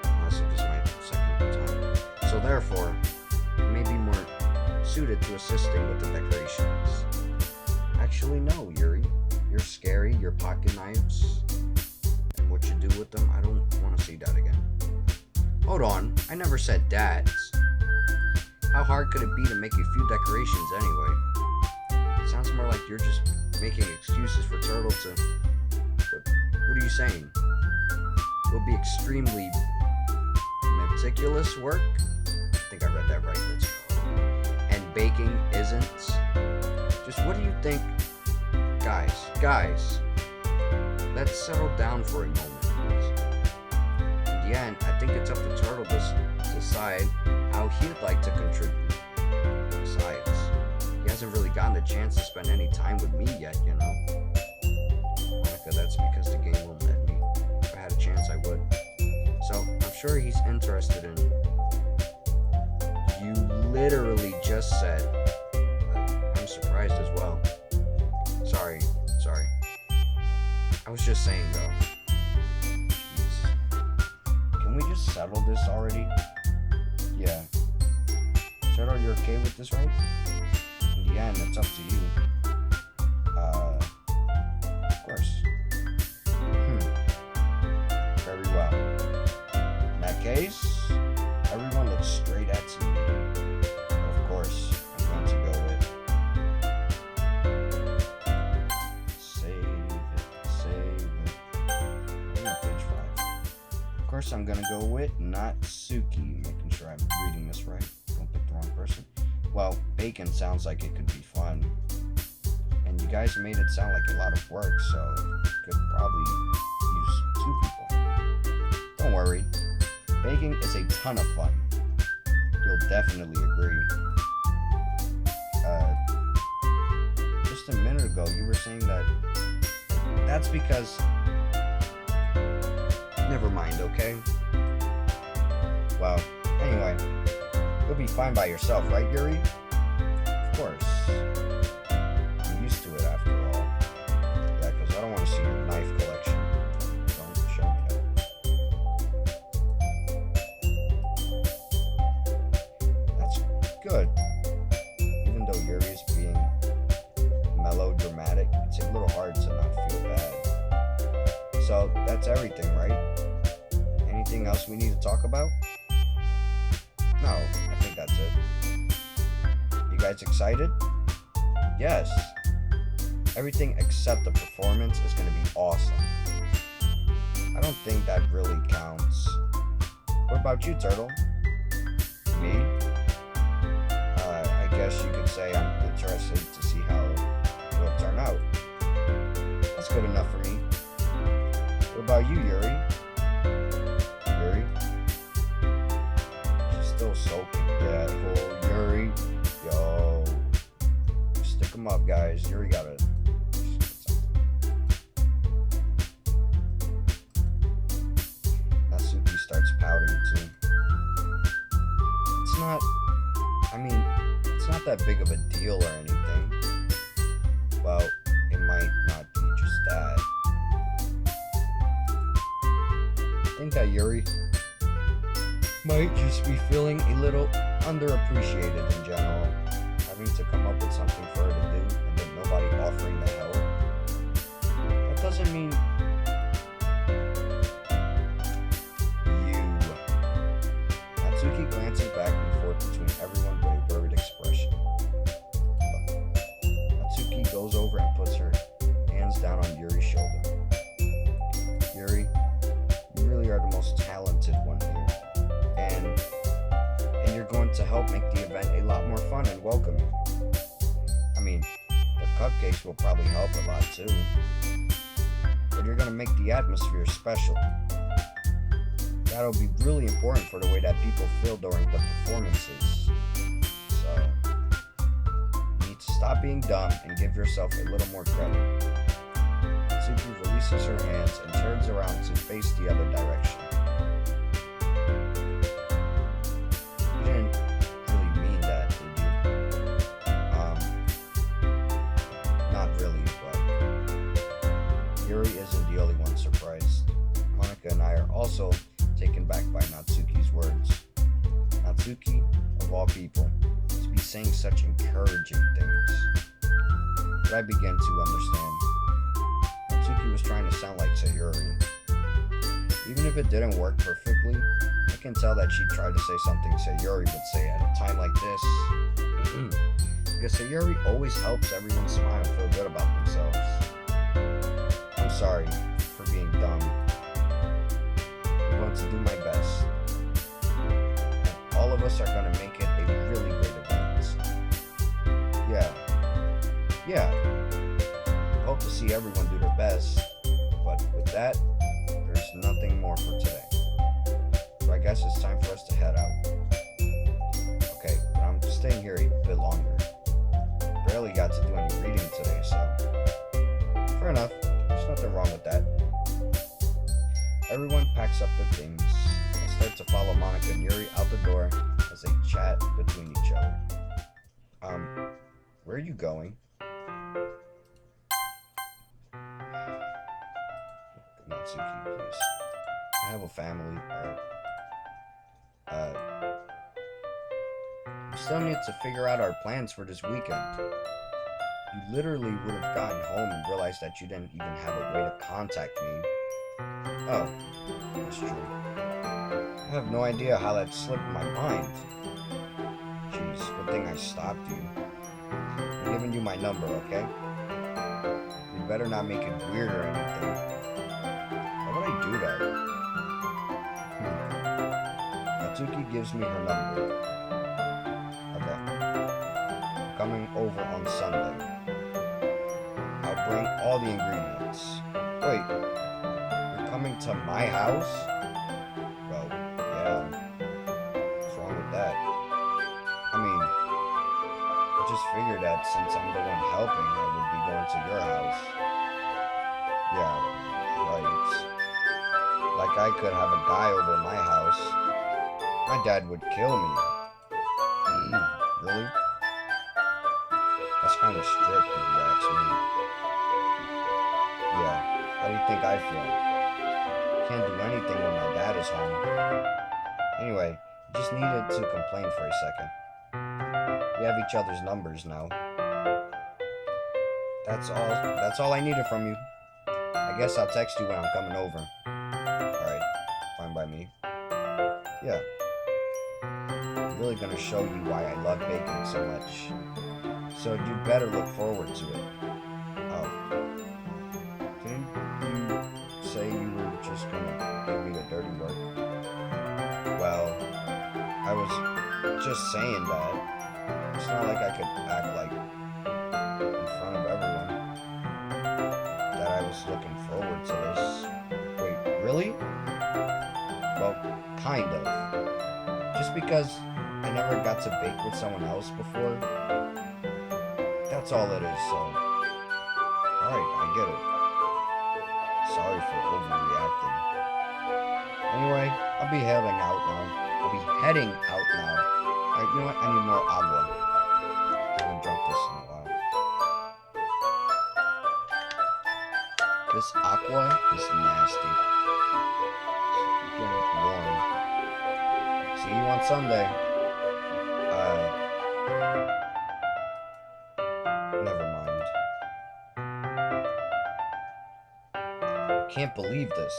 Unless it was my second time. So therefore, it may be more suited to assisting with the decorations. Actually, no, Yuri. You're scary, your pocket knives, and what you do with them, I don't want to see that again. Hold on, I never said that. How hard could it be to make a few decorations anyway? It sounds more like you're just making excuses for Turtle to... What are you saying? It will be extremely meticulous work? I think I read that right. Let's go. And baking isn't. Just what do you think? Guys, let's settle down for a moment. In the end, I think it's up to Turtle to decide how he'd like to contribute. Besides, he hasn't really gotten the chance to spend any time with me yet, you know? Monica, that's because the game won't let me. If I had a chance, I would. So, I'm sure he's interested in... You literally just said... I'm surprised as well. Sorry. I was just saying, though. Jeez. Can we just settle this already? Yeah. Turtle, you're okay with this, right? In the end, it's up to you. Of course. Very well. In that case, everyone looks straight at me. Of course, I'm going to go with... Save it. I'm on page 5. Of course, I'm going to go with Natsuki. Making sure I'm reading this right. Don't pick the wrong person. Well, bacon sounds like it could be fun. And you guys made it sound like a lot of work, so could probably use 2 people. Don't worry. Baking is a ton of fun. You'll definitely agree. Just a minute ago, you were saying that... That's because... Never mind, okay? Well, anyway. You'll be fine by yourself, right, Yuri? Of course. I'm used to it after all. Yeah, because I don't want to see your knife collection. Don't show me that. That's good. Even though Yuri is being melodramatic, it's a little hard to not feel bad. So, that's everything, right? Anything else we need to talk about? No, I think that's it. You guys excited? Yes. Everything except the performance is going to be awesome. I don't think that really counts. What about you, Turtle? Me? I guess you could say I'm interested to see how it will turn out. That's good enough for me. What about you, Yuri? Yuri? She's still soaking. Yeah, cool. Yuri. Yo. Stick them up, guys. Yuri gotta... Natsuki starts pouting, too. It's not... I mean, it's not that big of a deal or anything. Well, it might not be just that. I think that Yuri might just be feeling a little underappreciated in general. Having to come up with something for her to do and then nobody offering to help. That doesn't mean you. Natsuki glances back and forth between everyone with a worried expression. Natsuki goes over and puts her hands down on Yuri's shoulder. Yuri, you really are the most talented one here. And you're going to help make the event a lot more fun and welcoming. I mean, the cupcakes will probably help a lot too. But you're going to make the atmosphere special. That'll be really important for the way that people feel during the performances. So, you need to stop being dumb and give yourself a little more credit. Natsuki releases her hands and turns around to face the other direction. You didn't really mean that, did you? Not really, but Yuri isn't the only one surprised. Monica and I are also taken back by Natsuki's words. Natsuki, of all people, to be saying such encouraging things. But I began to understand. Natsuki was trying to sound like Sayori. Even if it didn't work perfectly, I can tell that she tried to say something Sayori would say at a time like this. Because Sayori always helps everyone smile and feel good about themselves. I'm sorry for being dumb. I'm going to do my best. And all of us are going to make it a really great event. Yeah. I hope to see everyone do their best. But with that, there's nothing more for today. So I guess it's time for us to head out. Okay, but I'm staying here a bit longer. Barely got to do any reading today, so fair enough. There's nothing wrong with that. Everyone packs up their things and starts to follow Monica and Yuri out the door as they chat between each other. Where are you going? Natsuki, please. I have a family. We still need to figure out our plans for this weekend. You literally would have gotten home and realized that you didn't even have a way to contact me. Oh, that's true. I have no idea how that slipped my mind. Jeez, good thing I stopped you. I'm giving you my number, okay? You better not make it weird or anything. Why would I do that? Natsuki gives me her number. Okay. I'm coming over on Sunday. I'll bring all the ingredients. Wait, you're coming to my house? Well, yeah. What's wrong with that? I mean, I just figured that since I'm the one helping, I would be going to your house. Yeah, right. Like I could have a guy over at my house. My dad would kill me. Really? That's kind of strict if you ask me. Yeah, how do you think I feel? Can't do anything when my dad is home. Anyway, I just needed to complain for a second. We have each other's numbers now. That's all I needed from you. I guess I'll text you when I'm coming over. Alright, fine by me. Yeah. I'm really gonna show you why I love baking so much. So you better look forward to it. Oh. Didn't you say you were just gonna give me the dirty work? Well, I was just saying that. It's not like I could act like in front of everyone that I was looking forward to this. Wait, really? Well, kind of. Just because I never got to bake with someone else before. That's all it is, so. Alright, I get it. Sorry for overreacting. Anyway, I'll be heading out now. Alright, you know what? I need more agua. I haven't drunk this in a while. This aqua is nasty. It's getting warm. See you on Sunday. Never mind. I can't believe this.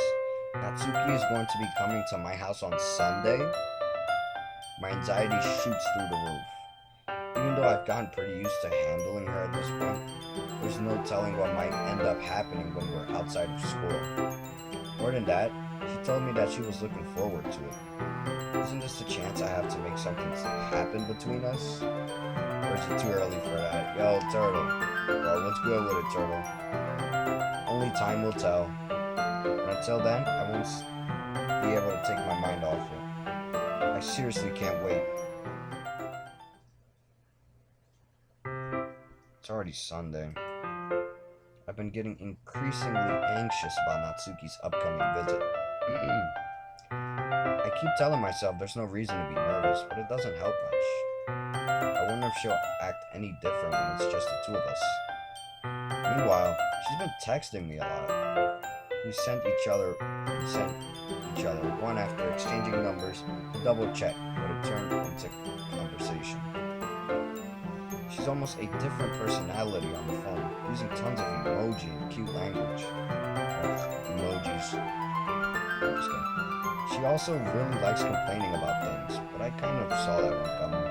Natsuki is going to be coming to my house on Sunday? My anxiety shoots through the roof. Even though I've gotten pretty used to handling her at this point, there's no telling what might end up happening when we're outside of school. More than that, she told me that she was looking forward to it. Isn't this a chance I have to make something happen between us? Or is it too early for that? Yo, Turtle. Bro, what's good with it, Turtle? Only time will tell. But until then, I won't be able to take my mind off it. I seriously can't wait. It's already Sunday. I've been getting increasingly anxious about Natsuki's upcoming visit. I keep telling myself there's no reason to be nervous, but it doesn't help much. I wonder if she'll act any different when it's just the two of us. Meanwhile, she's been texting me a lot. We sent each other one after exchanging numbers to double check, but it turned into conversation. She's almost a different personality on the phone, using tons of emoji and cute language. Emojis. Just kidding. She also really likes complaining about things, but I kind of saw that one coming.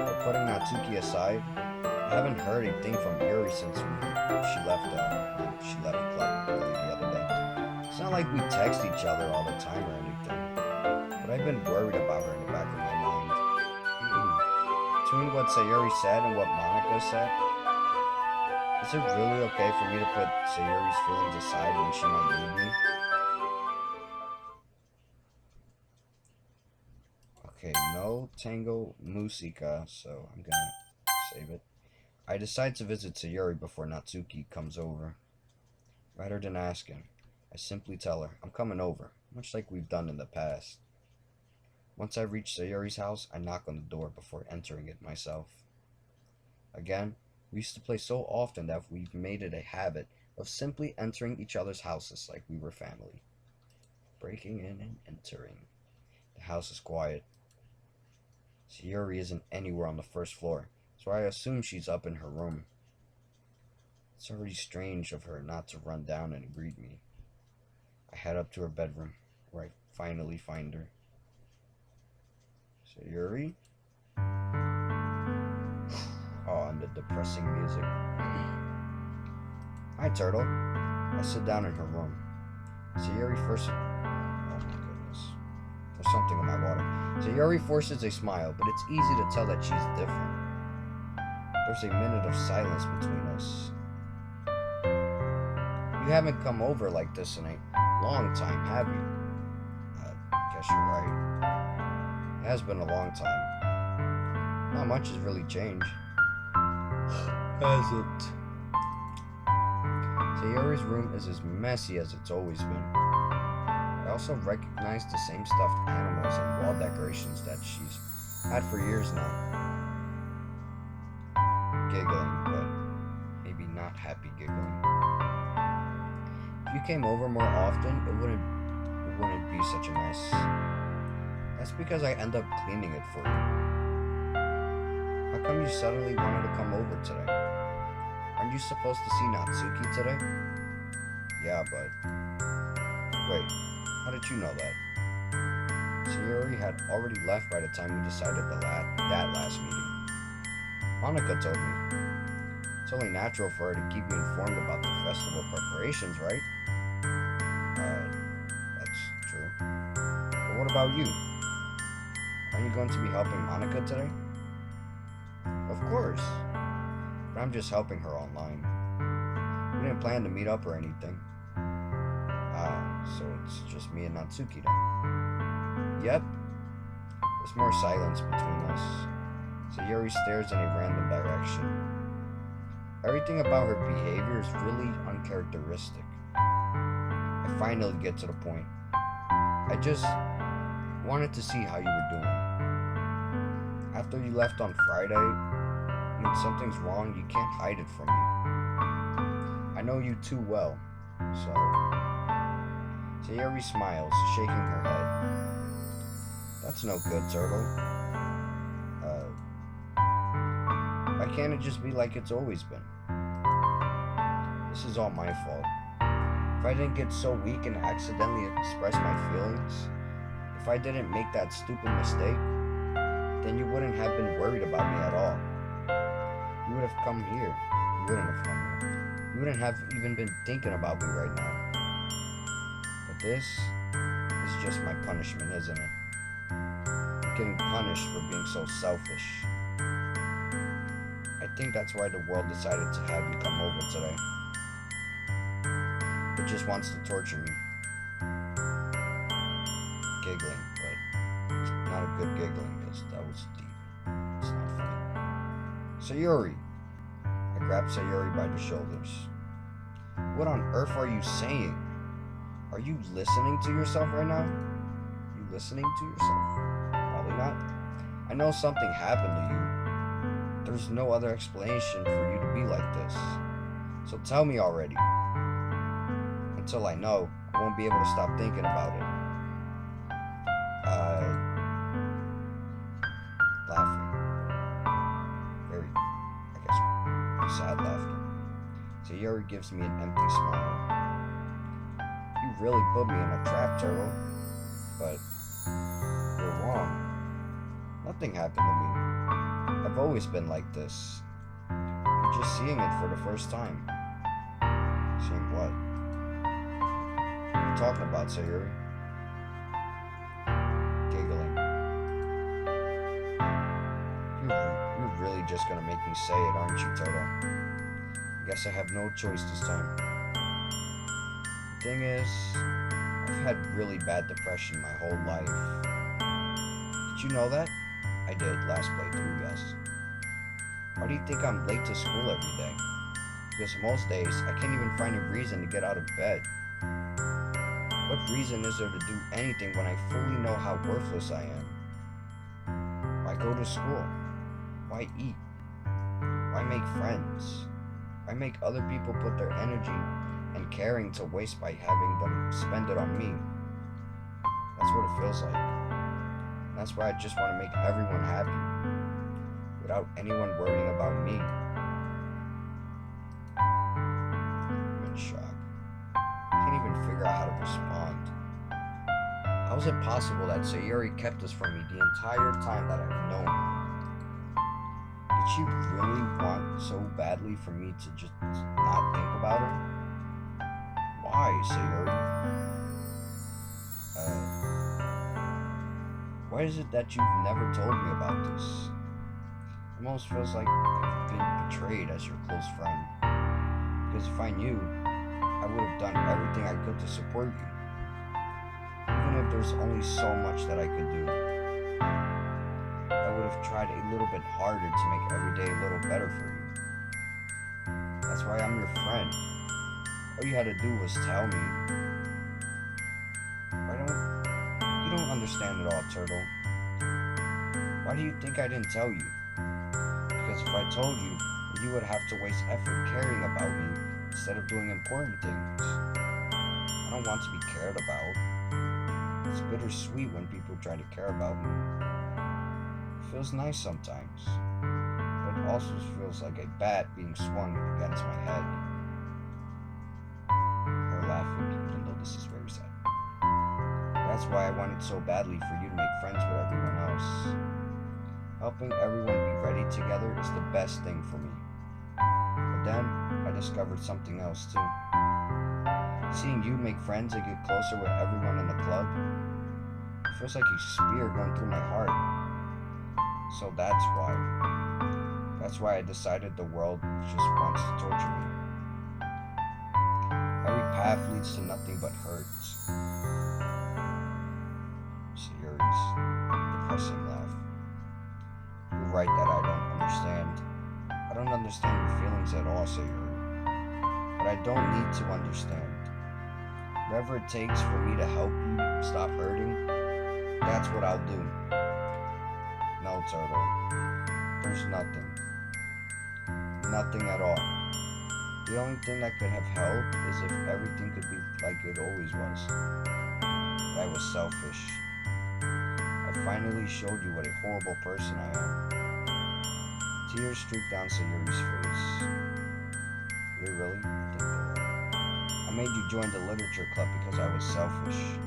But putting Natsuki aside, I haven't heard a thing from Yuri since she left club really the other day. It's not like we text each other all the time or anything, but I've been worried about her in the back of my mind. Between what Sayori said and what Monica said, is it really okay for me to put Sayori's feelings aside when she might need me? Okay, no Tango Musica, so I'm gonna save it. I decide to visit Sayori before Natsuki comes over. Rather than asking, I simply tell her I'm coming over, much like we've done in the past. Once I reach Sayori's house, I knock on the door before entering it myself. Again, we used to play so often that we've made it a habit of simply entering each other's houses like we were family. Breaking in and entering. The house is quiet. Sayori isn't anywhere on the first floor, so I assume she's up in her room. It's already strange of her not to run down and greet me. I head up to her bedroom, where I finally find her. Sayori? Oh, and the depressing music. Hi, Turtle. I sit down in her room. Sayori first... Oh my goodness. There's something in my water. Sayori forces a smile, but it's easy to tell that she's different. There's a minute of silence between us. You haven't come over like this in a long time, have you? I guess you're right. It has been a long time. Not much has really changed. Has it? Sayori's room is as messy as it's always been. I also recognize the same stuffed animals and wall decorations that she's had for years now. Giggling, but maybe not happy giggling. If you came over more often, it wouldn't be such a mess. That's because I end up cleaning it for you. How come you suddenly wanted to come over today? Aren't you supposed to see Natsuki today? Yeah, but... Wait, how did you know that? Sayori had already left by the time we decided that last meeting. Monica told me. It's only natural for her to keep me informed about the festival preparations, right? That's true. But what about you? Aren't you going to be helping Monica today? Of course. But I'm just helping her online. We didn't plan to meet up or anything. So it's just me and Natsuki then. Yep. There's more silence between us. Sayori stares in a random direction. Everything about her behavior is really uncharacteristic. I finally get to the point. I just wanted to see how you were doing. After you left on Friday, when something's wrong, you can't hide it from me. I know you too well, so... Sayori smiles, shaking her head. That's no good, Turtle. Why can't it just be like it's always been? This is all my fault. If I didn't get so weak and accidentally express my feelings, if I didn't make that stupid mistake, then you wouldn't have been worried about me at all. You would have come here. You wouldn't have come here. You wouldn't have even been thinking about me right now. But this is just my punishment, isn't it? I'm getting punished for being so selfish. I think that's why the world decided to have you come over today. It just wants to torture me. Giggling, but it's not a good giggling because that was deep. It's not funny. Sayori! I grab Sayori by the shoulders. What on earth are you saying? Are you listening to yourself right now? You listening to yourself? Probably not. I know something happened to you. There's no other explanation for you to be like this. So tell me already. Until I know, I won't be able to stop thinking about it. Laughing. Sayori gives me an empty smile. You really put me in a trap, Turtle. But you're wrong. Nothing happened to me. I've always been like this. You're just seeing it for the first time. Seeing what? What are you talking about, Sayori? Giggling. You're really just gonna make me say it, aren't you, Turtle? I guess I have no choice this time. The thing is, I've had really bad depression my whole life. Did you know that? I did, last playthrough, yes. Why do you think I'm late to school every day? Because most days, I can't even find a reason to get out of bed. What reason is there to do anything when I fully know how worthless I am? Why go to school? Why eat? Why make friends? Why make other people put their energy and caring to waste by having them spend it on me? That's what it feels like. That's why I just want to make everyone happy, without anyone worrying about me. I'm in shock. I can't even figure out how to respond. How is it possible that Sayori kept this from me the entire time that I've known her? Did she really want so badly for me to just not think about her? Why, Sayori? Why is it that you've never told me about this? It almost feels like I've been betrayed as your close friend. Because if I knew, I would have done everything I could to support you. Even if there's only so much that I could do. I would have tried a little bit harder to make every day a little better for you. That's why I'm your friend. All you had to do was tell me. You don't understand it all, Turtle. Why do you think I didn't tell you? Because if I told you, you would have to waste effort caring about me instead of doing important things. I don't want to be cared about. It's bittersweet when people try to care about me. It feels nice sometimes, but it also feels like a bat being swung against my head. Her laughing, even though this is very sad. That's why I wanted so badly for you to make friends with everyone else. Helping everyone be ready together is the best thing for me. But then, I discovered something else too. Seeing you make friends and get closer with everyone in the club, it feels like a spear going through my heart. So that's why. That's why I decided the world just wants to torture me. Every path leads to nothing but hurts. Sayori's depressing laugh. You're right that I don't understand. I don't understand your feelings at all, Sayori. But I don't need to understand. Whatever it takes for me to help you stop hurting, that's what I'll do. No, Turtle. There's nothing. Nothing at all. The only thing that could have helped is if everything could be like it always was. But I was selfish. I finally showed you what a horrible person I am. Tears streaked down Sayori's face. They really think they are. I made you join the literature club because I was selfish.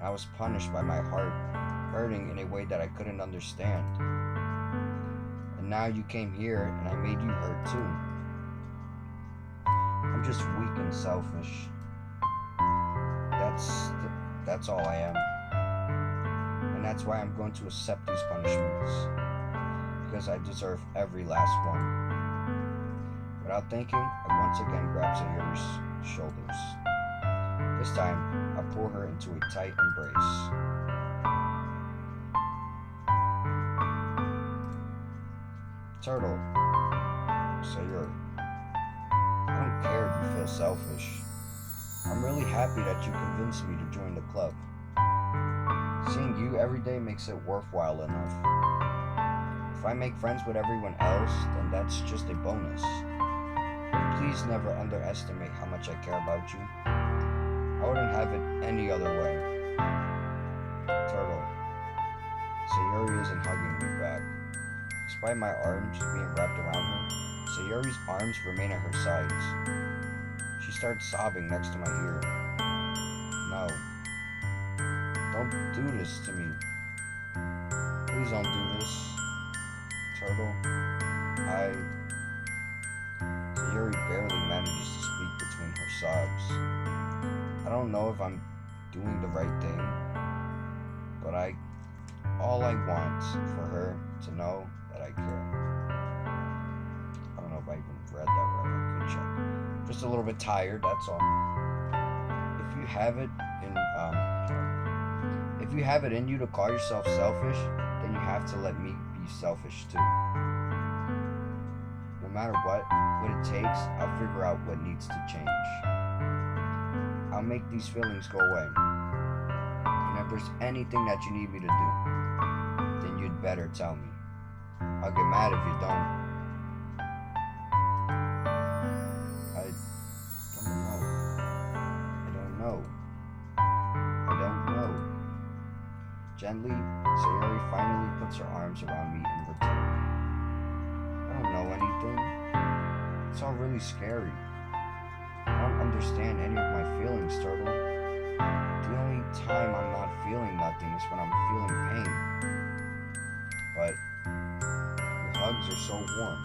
I was punished by my heart hurting in a way that I couldn't understand. And now you came here and I made you hurt too. I'm just weak and selfish. That's all I am. And that's why I'm going to accept these punishments. Because I deserve every last one. Without thinking, I once again grab Sayori's shoulders. This time, I pull her into a tight embrace. Turtle, Sayori, I don't care if you feel selfish. I'm really happy that you convinced me to join the club. Seeing you every day makes it worthwhile enough. If I make friends with everyone else, then that's just a bonus. But please never underestimate how much I care about you. I wouldn't have it any other way. Turtle, Sayori isn't hugging me back. Despite my arms being wrapped around her, Sayori's arms remain at her sides. She starts sobbing next to my ear. No. Don't do this to me. Please don't do this. Turtle. Sayori barely manages to speak between her sobs. I don't know if I'm doing the right thing, but all I want for her to know that I care. I don't know if I even read that right. I could check. Just a little bit tired, that's all. If you have it in you to call yourself selfish, then you have to let me be selfish too. No matter what it takes, I'll figure out what needs to change. I'll make these feelings go away. And if there's anything that you need me to do, then you'd better tell me. I'll get mad if you don't. I don't know. Gently, Sayori finally puts her arms around me in return. I don't know anything. It's all really scary. I don't understand any of my feelings, Turtle. The only time I'm not feeling nothing is when I'm feeling pain. But your hugs are so warm.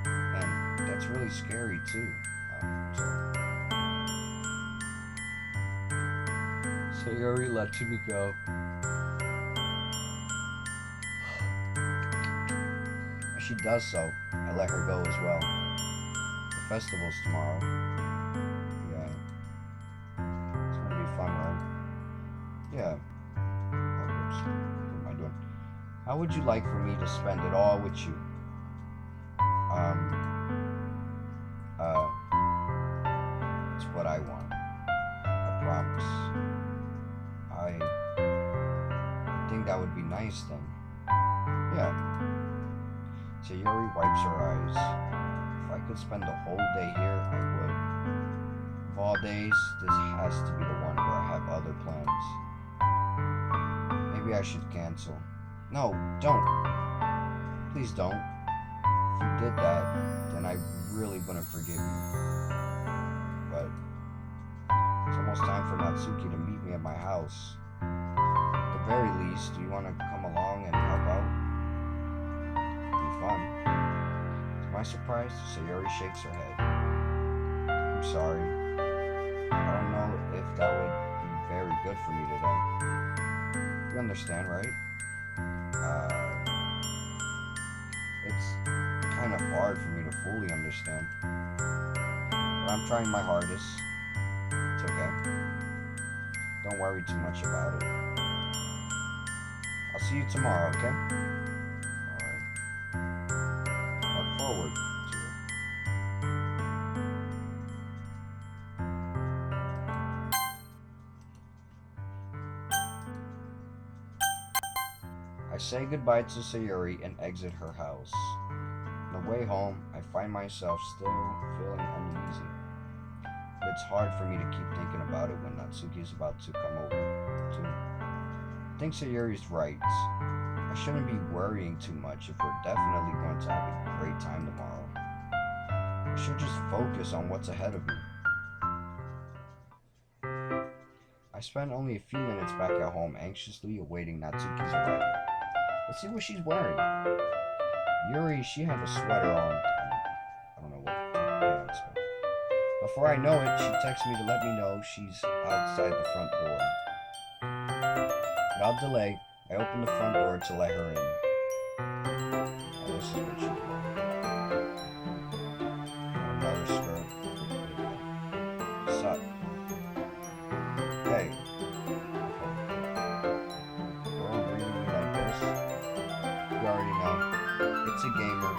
And that's really scary too. Sayori lets me go. As she does so, I let her go as well. The festival's tomorrow. Yeah. It's gonna be fun, right? Yeah. What am I doing? How would you like for me to spend it all with you? It's what I want. I promise. I think that would be nice then. Yeah. Sayori wipes her eyes. If I could spend the whole day here, I would. Of all days, this has to be the one where I have other plans. Maybe I should cancel. No, don't. Please don't. If you did that, then I really wouldn't forgive you. But it's almost time for Natsuki to meet me at my house. At the very least, do you want to come along and help out? It'd be fun. To my surprise, Sayori shakes her head. I'm sorry. I don't know if that would be very good for me today. You understand, right? It's kind of hard for me to fully understand. But I'm trying my hardest. It's okay. Don't worry too much about it. I'll see you tomorrow, okay? Alright. Look forward to it. I say goodbye to Sayori and exit her house. On the way home, I find myself still feeling uneasy. It's hard for me to keep thinking about it when Natsuki is about to come over, too. I think Sayori's right. I shouldn't be worrying too much if we're definitely going to have a great time tomorrow. I should just focus on what's ahead of me. I spent only a few minutes back at home anxiously awaiting Natsuki's arrival. Let's see what she's wearing. Yuri, she had a sweater on. I don't know what pants, but before I know it, she texts me to let me know she's outside the front door. Without delay, I open the front door to let her in. Oh, this is what she's wearing. Another skirt. Suck. Hey. Girl greeting me like this. You already know. It's a gamer.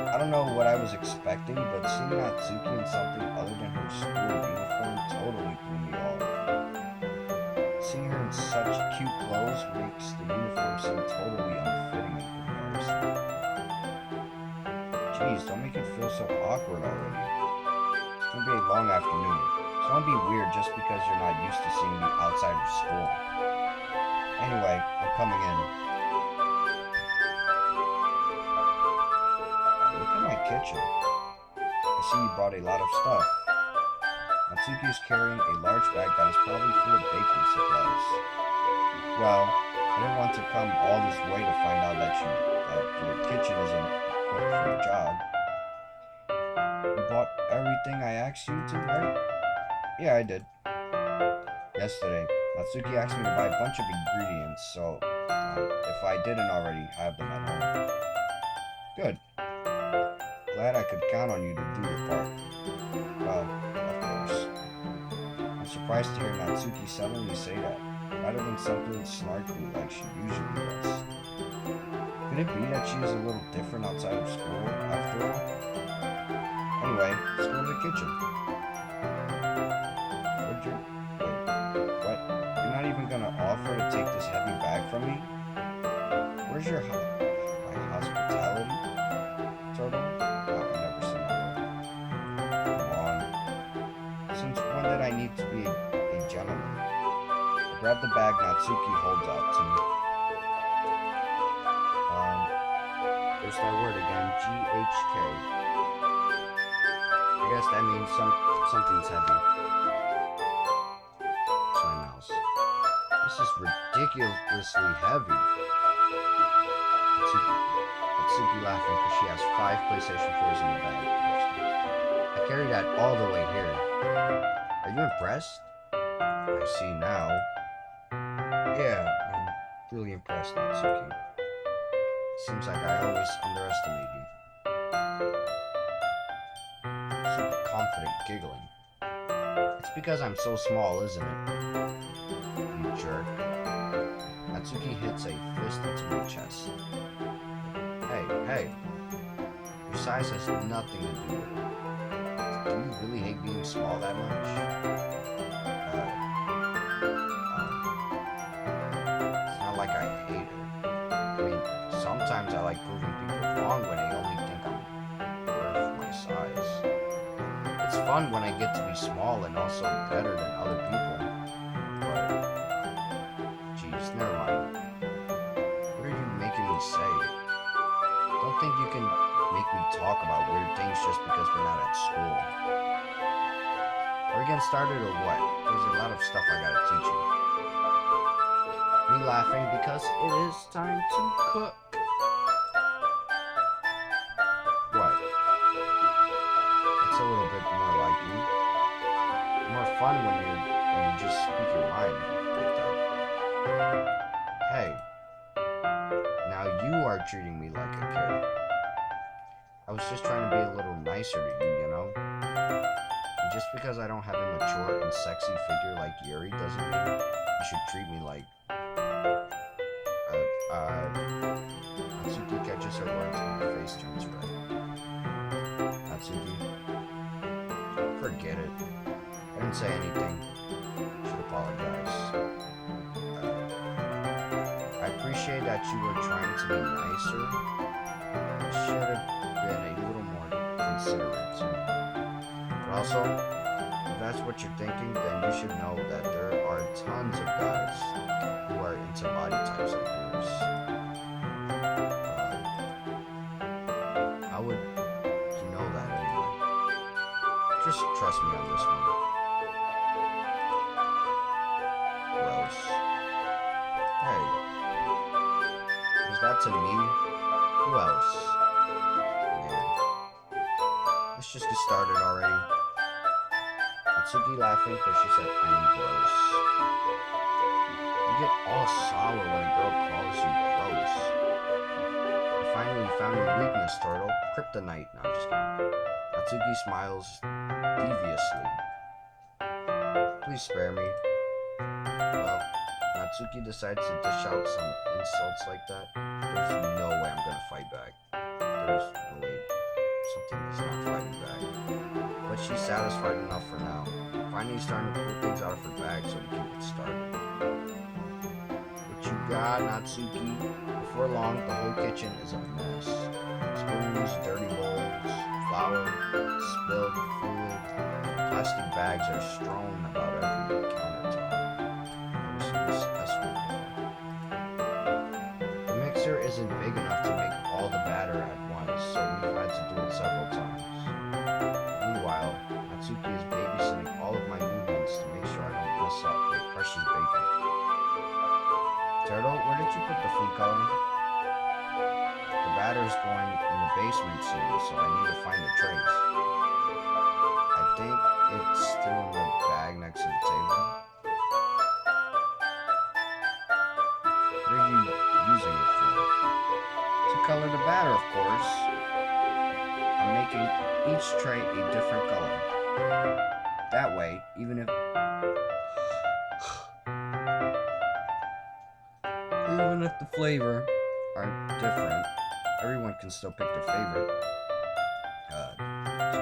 I don't know what I was expecting, but seeing Natsuki in something other than her school uniform totally threw me off. Seeing her in such cute clothes makes the uniform seem totally unfitting in comparison. Jeez, don't make it feel so awkward already. It's gonna be a long afternoon, so don't be weird just because you're not used to seeing me outside of school. Anyway, I'm coming in. Look at kitchen. I see you brought a lot of stuff. Natsuki is carrying a large bag that is probably full of baking supplies. Well, I didn't want to come all this way to find out that your kitchen isn't equipped for the job. You bought everything I asked you to, right? Yeah, I did. Yesterday, Natsuki asked me to buy a bunch of ingredients, so if I didn't already have them at home. Good. Glad I could count on you to do your part. Well, of course. I'm surprised to hear Natsuki suddenly say that, rather than something snarky like she usually does. Could it be that she is a little different outside of school, after all? Anyway, let's go to the kitchen. Wait, what? You're not even gonna offer to take this heavy bag from me? Where's your hospitality, Turtle? I've never seen that word. Come on. Since when did I need to be a gentleman? I grab the bag Natsuki holds out to me. There's that word again, GHK. I guess that means something's heavy. It's my mouse. This is ridiculously heavy. Natsuki laughing because she has 5 PlayStation 4s in the bag. I carried that all the way here. Are you impressed? I see now. Yeah, I'm really impressed, Natsuki. Seems like I always underestimate you. Super confident, giggling. It's because I'm so small, isn't it? You jerk. Natsuki hits a fist into my chest. Hey. Your size has nothing to do with it. Do you really hate being small that much? It's not like I hate it. I mean, sometimes I like proving people wrong when they only think I'm worth my size. It's fun when I get to be small and also better than other people. But, geez, never mind. What are you making me say? Don't think you can make me talk about weird things just because we're not at school. Are we getting started or what? There's a lot of stuff I gotta teach you. Me laughing because it is time to cook. What? It's a little bit more like you. More fun when you just speak your mind like that. Hey. Now you are treating me like a kid. I was just trying to be a little nicer to you, you know? And just because I don't have a mature and sexy figure like Yuri doesn't mean you should treat me like... Natsuki catches her words and her face turns red. Natsuki, forget it. I didn't say anything. Should apologize. I appreciate that you were trying to be nicer. Should have been a little more considerate too. But also, if that's what you're thinking, then you should know that there are tons of guys who are into body types like yours. How would you know that anyway? Just trust me on this one. Gross. Hey. Was that to me? Who else? Man. Let's just get started already. Natsuki laughing because she said I'm gross. You get all sour when a girl calls you gross. I finally found your weakness, Turtle. Kryptonite. No, I'm just kidding. Natsuki smiles deviously. Please spare me. Well, Natsuki decides to dish out some insults like that. There's no way I'm gonna fight back. There's no way. Something is not fighting back. But she's satisfied enough for now. Finally starting to pull things out of her bag so we can get started. What you got, Natsuki? Before long, the whole kitchen is a mess. Spoons, dirty bowls, flour, spilled fluid, plastic bags are strewn about every countertop. Never seen this mess before. The mixer isn't big enough to make all the batter at once. so we've had to do it several times. Meanwhile, Natsuki is babysitting all of my movements to make sure I don't mess up with precious bacon. Turtle, where did you put the food coloring? The batter's going in the basement soon, so I need to find the trays. I think it's still in the bag next to the table. What are you using it for? To color the batter, of course. I'm making each tray a different color. That way, even if the flavor are different, everyone can still pick their favorite. That's a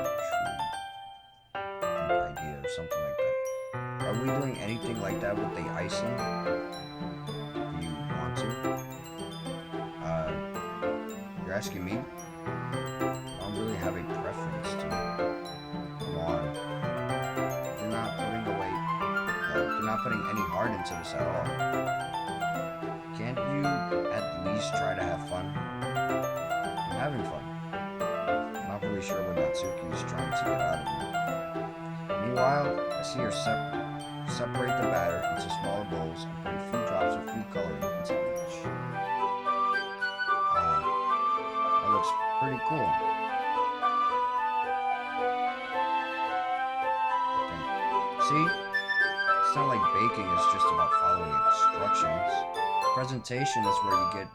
true idea or something like that. Are we doing anything like that with the icing? Do you want to? You're asking me? I don't really have a preference to. Come on. You're not putting any heart into this at all. Can't you at least try to have fun? I'm having fun. I'm not really sure what Natsuki is trying to get out of me. Meanwhile, I see her separate the batter into smaller bowls and put a few drops of food coloring into each. That looks pretty cool. See? It's not like baking is just about following instructions. Presentation is where you get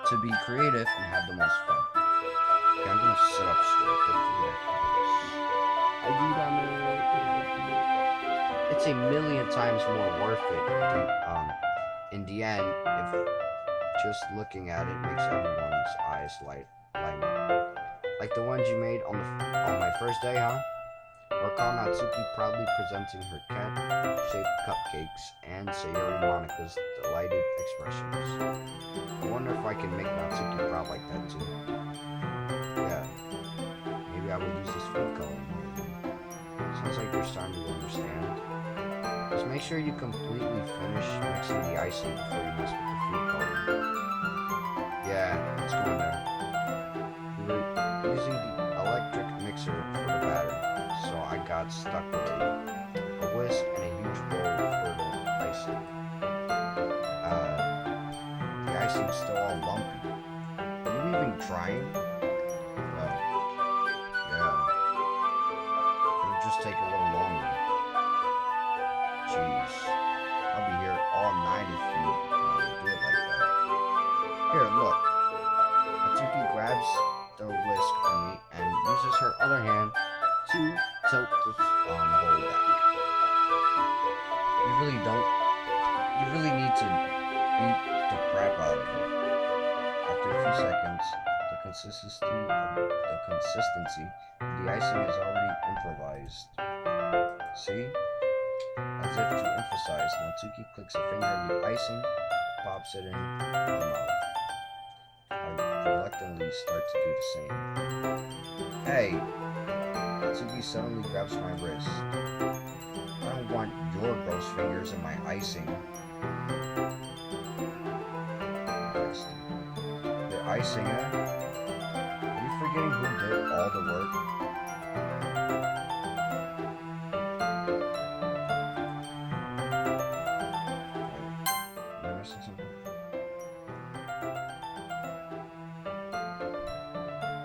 to be creative and have the most fun. Okay, I'm gonna sit up straight. Hopefully that helps. It's a million times more worth it in the end if just looking at it makes everyone's eyes light up. Like the ones you made on my first day, huh? Recall Natsuki proudly presenting her cat-shaped cupcakes and Sayori Monica's delighted expressions. I wonder if I can make Natsuki proud like that too. Yeah, maybe I would use this food coloring. Sounds like you're starting to understand. Just make sure you completely finish mixing the icing before you mess with the food coloring. Yeah, it's going there. We were using the electric mixer for the batter, so I got stuck with a whisk and a huge bowl for the icing. The icing's still all lumpy. Are you even trying? Well, yeah. It'll just take a little longer. Jeez. I'll be here all night if you do it like that. Here, look. Natsuki grabs the whisk from me and uses her other hand to tilt the bowl back. You really need to beat the crap out of it. After a few seconds, the consistency of the icing is already improvised. See? As if to emphasize, Natsuki clicks a finger in the icing and pops it in her mouth. I reluctantly start to do the same. Hey! Natsuki suddenly grabs my wrist. I don't want your gross fingers in my icing. Your icing, eh? Are you forgetting who did all the work? Wait, am I missing something?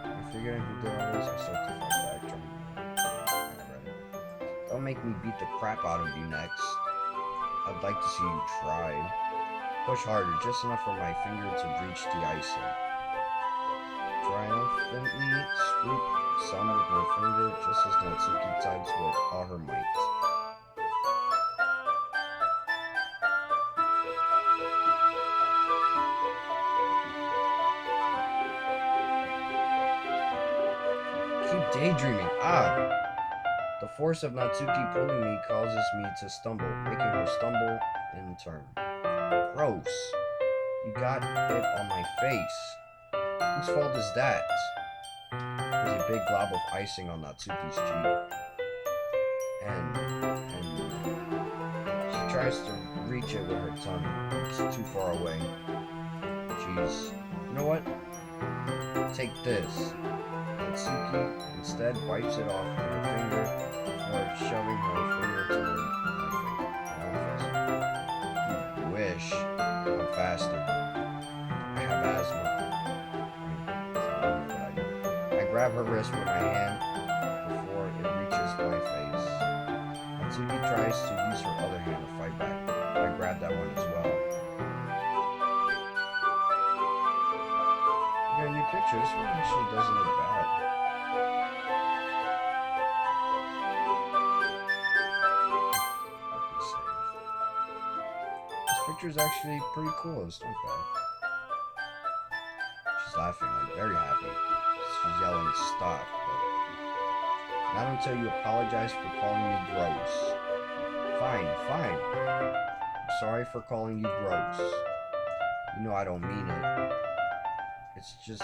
You're forgetting who did all this? I start to fight back, Don't make me beat the crap out of you next. I'd like to see you try. Push harder, just enough for my finger to reach the icing. Triumphantly swoop some with my finger, just as Natsuki tugs with all her might. Keep daydreaming. The force of Natsuki pulling me causes me to stumble, making her stumble in turn. Gross. You got it on my face. Whose fault is that? There's a big glob of icing on Natsuki's cheek. And she tries to reach it with her tongue. It's too far away. Jeez. You know what? Take this. Natsuki instead wipes it off with her finger before shoving her finger toward my face. You wish. I'm faster. I have asthma. I grab her wrist with my hand before it reaches my face. Natsuki tries to use her other hand to fight back. I grab that one as well. Yeah, in your picture, this one actually doesn't look bad. This picture is actually pretty cool. It's not bad. She's laughing, like very happy. She's yelling, "Stop!" But not until you apologize for calling me gross. Fine, fine. I'm sorry for calling you gross. You know I don't mean it. It's just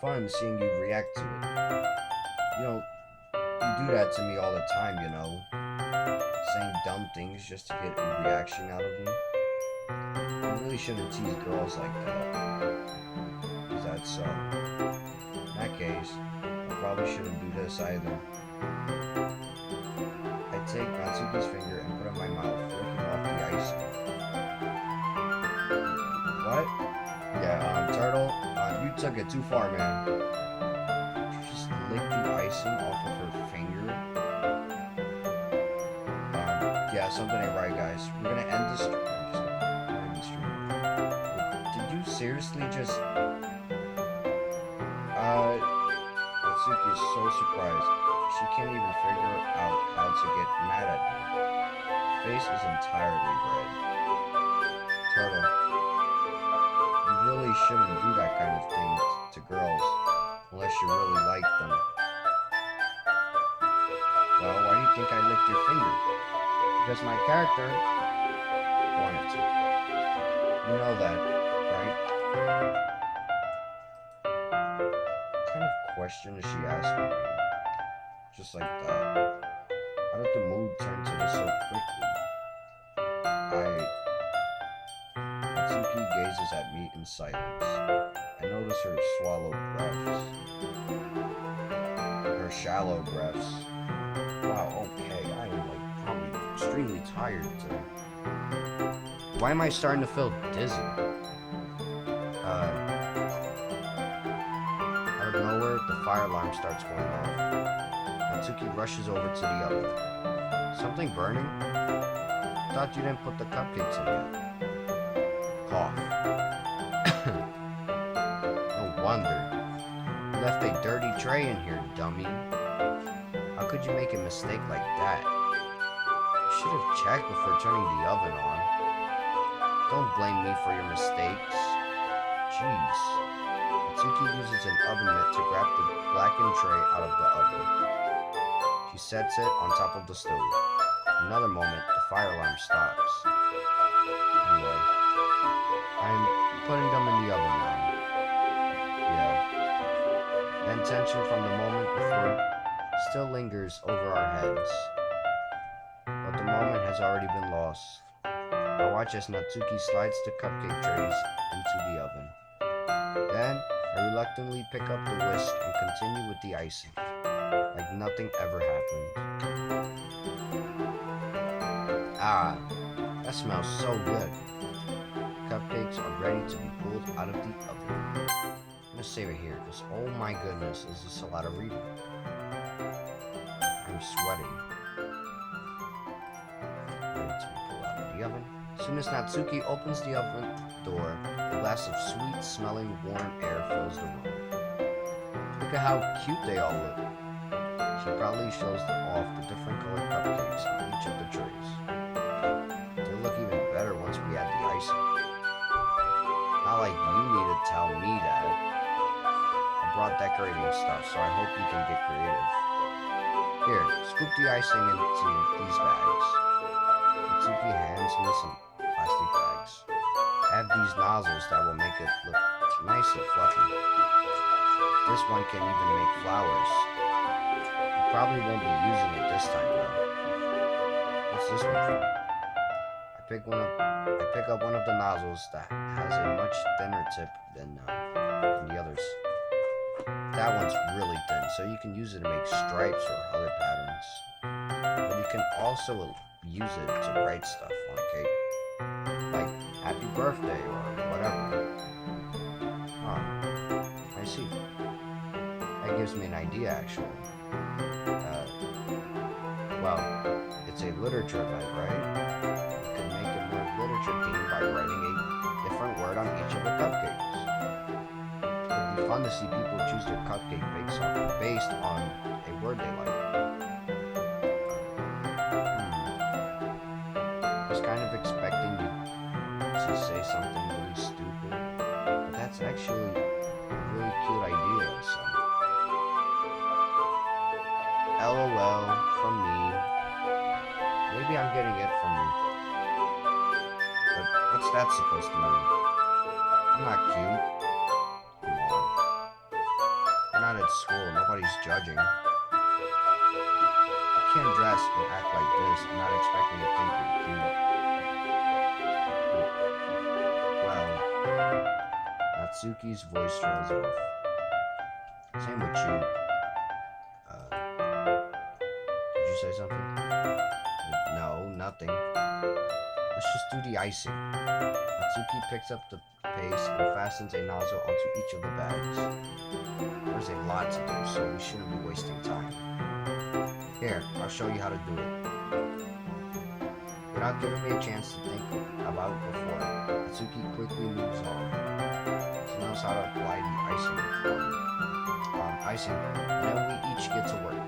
fun seeing you react to it. You know, you do that to me all the time, you know. Saying dumb things just to get a reaction out of me. You really shouldn't tease girls like that. Is that so? In that case, I probably shouldn't do this either. I take Natsuki's finger and put it in my mouth, licking off the icing. What? Yeah, Turtle, you took it too far, man. Did you just lick the icing off of her finger? Yeah, something ain't right, guys. We're gonna end the stream. Did you seriously just... Natsuki is so surprised. She can't even figure out how to get mad at me. Her face is entirely red. Turtle, you really shouldn't do that kind of thing to girls, unless you really like them. Well, why do you think I licked your finger? Because my character wanted to. You know that, right? What kind of question is she asking me? Just like that. How did the mood turn to this so quickly? Natsuki gazes at me in silence. I notice her swallowed breaths. Her shallow breaths. Wow, okay, I am like probably extremely tired today. Why am I starting to feel dizzy? Out of nowhere, the fire alarm starts going off. Natsuki rushes over to the oven. Something burning? Thought you didn't put the cupcakes in yet. Cough. No wonder. You left a dirty tray in here, dummy. How could you make a mistake like that? You should have checked before turning the oven on. Don't blame me for your mistakes. Jeez. Natsuki uses an oven mitt to grab the blackened tray out of the oven. She sets it on top of the stove. In another moment, the fire alarm stops. Anyway, I'm putting them in the oven now. Yeah. Then tension from the moment before still lingers over our heads. But the moment has already been lost. I watch as Natsuki slides the cupcake trays into the oven. Then, I reluctantly pick up the whisk and continue with the icing, like nothing ever happened. Ah, that smells so good. Cupcakes are ready to be pulled out of the oven. I'm gonna save it here, because oh my goodness, is this a lot of reading. I'm sweating. Ready to be pulled out of the oven. As soon as Natsuki opens the oven door, a blast of sweet-smelling warm air fills the room. Look at how cute they all look. She proudly shows off the different colored cupcakes in each of the trays. They'll look even better once we add the icing. Not like you need to tell me that. I brought decorating stuff, so I hope you can get creative. Here, scoop the icing into these bags. Natsuki hands me some plastic bags. I have these nozzles that will make it look nice and fluffy. This one can even make flowers. You probably won't be using it this time though. What's this one for? I pick up one of the nozzles that has a much thinner tip than the others. That one's really thin, so you can use it to make stripes or other patterns. But you can also use it to write stuff on a cake, like happy birthday or whatever. Oh, I see. That gives me an idea, actually. Well, it's a literature event, right? You can make it more literature themed by writing a different word on each of the cupcakes. It'd be fun to see people choose their cupcake based on a word they like. I was kind of expecting you to say something really stupid, but that's actually a really cute idea, so. LOL from me. Maybe I'm getting it from you. But what's that supposed to mean? I'm not cute. Come on. We're not at school. Nobody's judging. You can't dress and act like this and not expecting to think you're cute. Well, Natsuki's voice trails off. Same with you. Did you say something? No, nothing. Let's just do the icing. Natsuki picks up the paste and fastens a nozzle onto each of the bags. There's a lot to do, so we shouldn't be wasting time. Here, I'll show you how to do it. Without giving me a chance to think about it before, Natsuki quickly moves on. She knows how to apply the icing, and then we each get to work.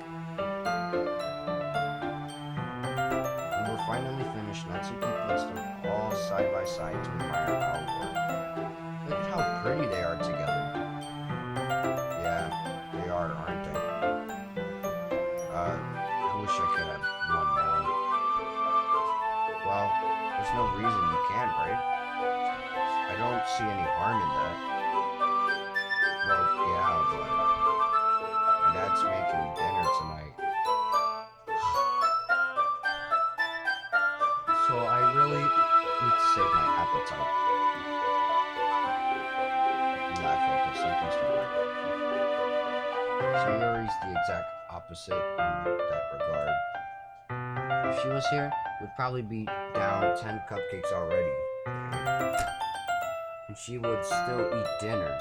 Finally finished, Natsuki puts them all side by side to admire our work. Look at how pretty they are together. Yeah, they are, aren't they? I wish I could have one now. Well, there's no reason you can't, right? I don't see any harm in that. Well, yeah, but my dad's making dinner tonight. So I really need to save my appetite. I'm laughing because something's not right. Sayori's the exact opposite in that regard. If she was here, we'd probably be down 10 cupcakes already. And she would still eat dinner.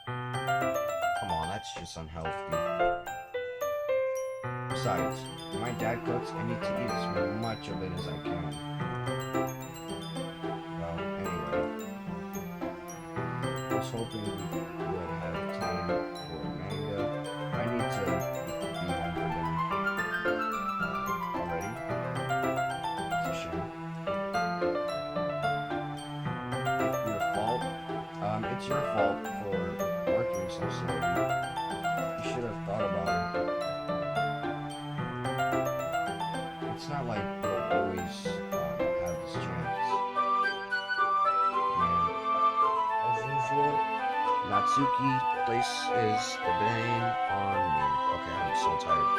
Come on, that's just unhealthy. Besides, when my dad cooks, I need to eat as much of it as I can. Well, anyway, I was hoping we would have time for manga. I need to be home for dinner already. It's a shame. It's your fault for working so slowly. You should have thought about it. It's not like you'll always have this chance. Man, as usual, Natsuki places the blame on me. Okay, I'm so tired.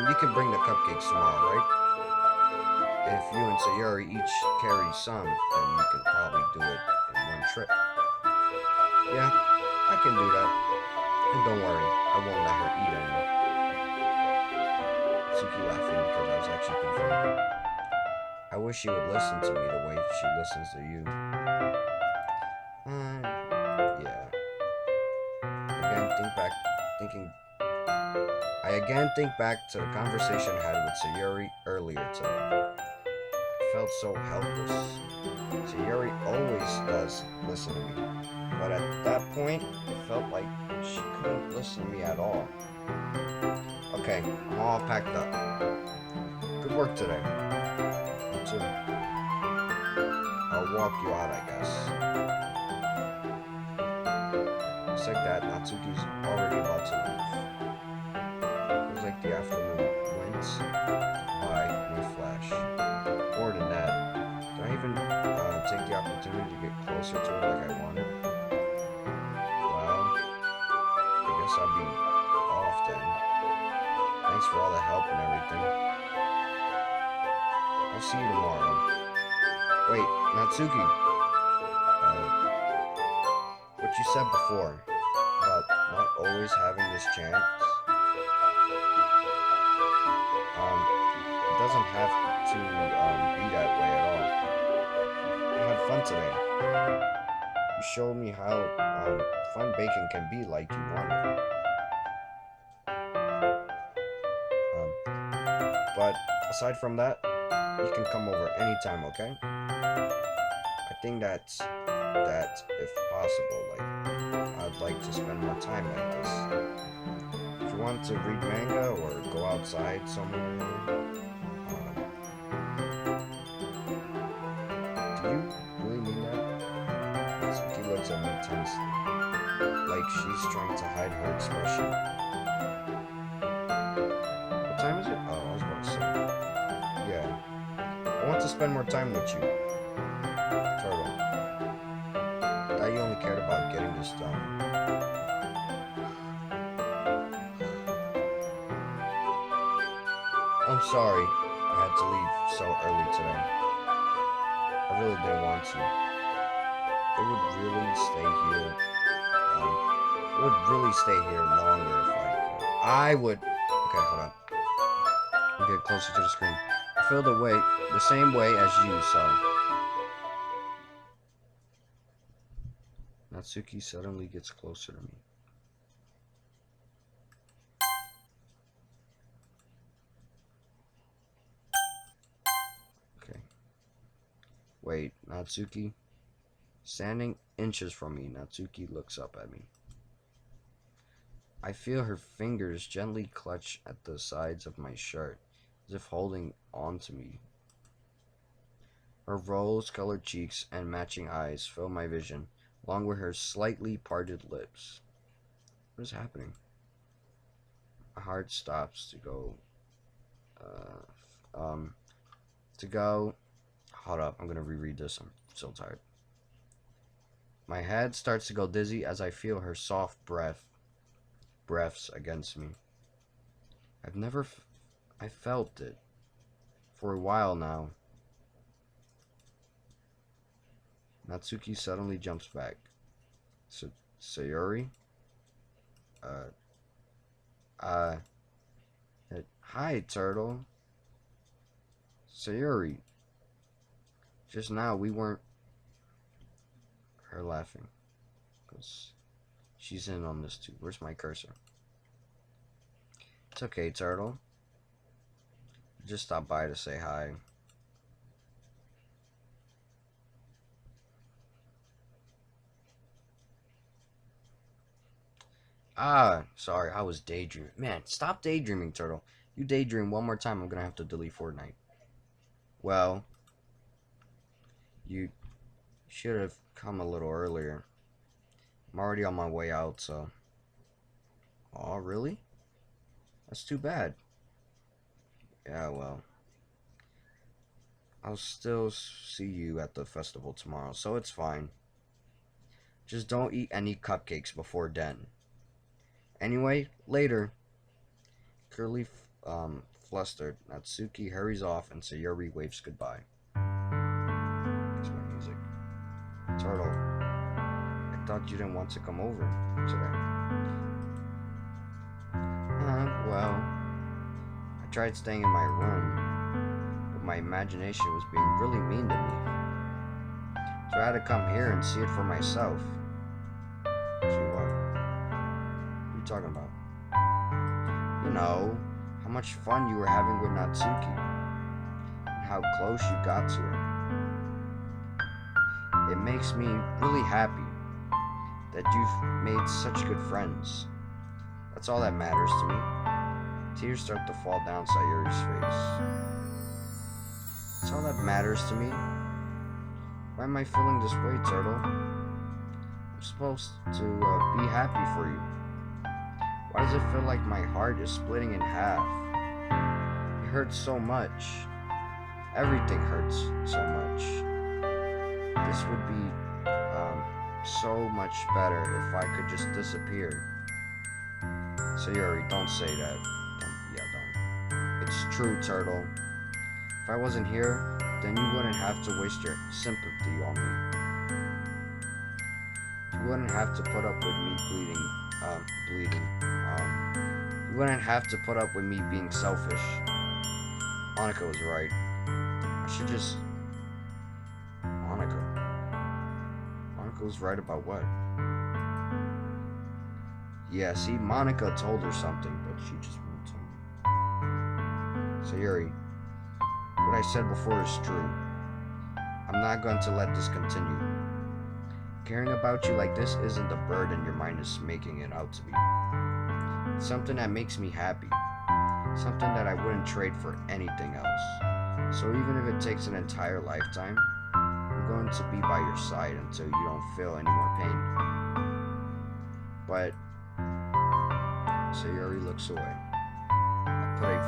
You can bring the cupcakes tomorrow, right? If you and Sayori each carry some, then you can probably do it in one trip. Yeah, I can do that. And don't worry, I won't let her eat any. Natsuki laughing because I was actually pretty funny. I wish she would listen to me the way she listens to you. Yeah. I again think back to the conversation I had with Sayori earlier today. I felt so helpless. Sayori always does listen to me, but at that point, it felt like she couldn't listen to me at all. Okay, I'm all packed up. Good work today. You too. I'll walk you out, I guess. Just like that, Natsuki's already about to leave. Feels like the afternoon went by in a flash. More than that, did I even take the opportunity to get closer to her like I wanted? Well, I guess I'll be off then. Thanks for all the help and everything. I'll see you tomorrow. Wait, Natsuki. What you said before about not always having this chance. It doesn't have to be that way at all. I had fun today. You showed me how fun baking can be like you wanted. But aside from that, you can come over anytime, okay? I think that if possible, like, I'd like to spend more time like this. If you want to read manga or go outside somewhere, do you really mean that? Natsuki looks at me tensely, like she's trying to hide her expression. What time is it? Oh, I was about to say. Yeah. I want to spend more time with you, Turtle. Thought you only cared about getting this done. I'm sorry I had to leave so early today. I really didn't want to. It would really stay here. It would really stay here longer if I could. I would. Okay, hold on. I'll get closer to the screen. I feel the same way as you, so. Natsuki suddenly gets closer to me. Okay. Wait, Natsuki? Standing inches from me, Natsuki looks up at me. I feel her fingers gently clutch at the sides of my shirt, as if holding on to me. Her rose-colored cheeks and matching eyes fill my vision, along with her slightly parted lips. What is happening? My heart stops to go. Hold up, I'm gonna reread this. I'm so tired. My head starts to go dizzy as I feel her soft breaths against me. I felt it for a while now. Natsuki suddenly jumps back. Sayori? Hi, Turtle. Sayori. Just now we weren't. Her laughing. Because she's in on this too. Where's my cursor? It's okay, Turtle. Just stopped by to say hi. Sorry, I was daydreaming. Man, stop daydreaming, Turtle. You daydream one more time, I'm gonna have to delete Fortnite. Well, you should have come a little earlier. I'm already on my way out, so. Oh, really? That's too bad. Yeah, well. I'll still see you at the festival tomorrow, so it's fine. Just don't eat any cupcakes before then. Anyway, later. Curly, flustered, Natsuki hurries off and Sayori waves goodbye. That's my music. Turtle, I thought you didn't want to come over today. Well, I tried staying in my room, but my imagination was being really mean to me. So I had to come here and see it for myself. See what? What are you talking about? You know, how much fun you were having with Natsuki, and how close you got to her. It makes me really happy that you've made such good friends. That's all that matters to me. Tears start to fall down Sayori's face. That's all that matters to me. Why am I feeling this way, Turtle? I'm supposed to be happy for you. Why does it feel like my heart is splitting in half? It hurts so much. Everything hurts so much. This would be so much better if I could just disappear. Sayori, don't say that. Don't. It's true, Turtle. If I wasn't here, then you wouldn't have to waste your sympathy on me. You wouldn't have to put up with me bleeding bleeding. You wouldn't have to put up with me being selfish. Monica was right. I should just... Monica. Monica was right about what? Yeah, see, Monica told her something, but she just won't tell me. Sayori, what I said before is true. I'm not going to let this continue. Caring about you like this isn't the burden your mind is making it out to be. It's something that makes me happy. Something that I wouldn't trade for anything else. So even if it takes an entire lifetime, I'm going to be by your side until you don't feel any more pain. But Sayori looks away. I put a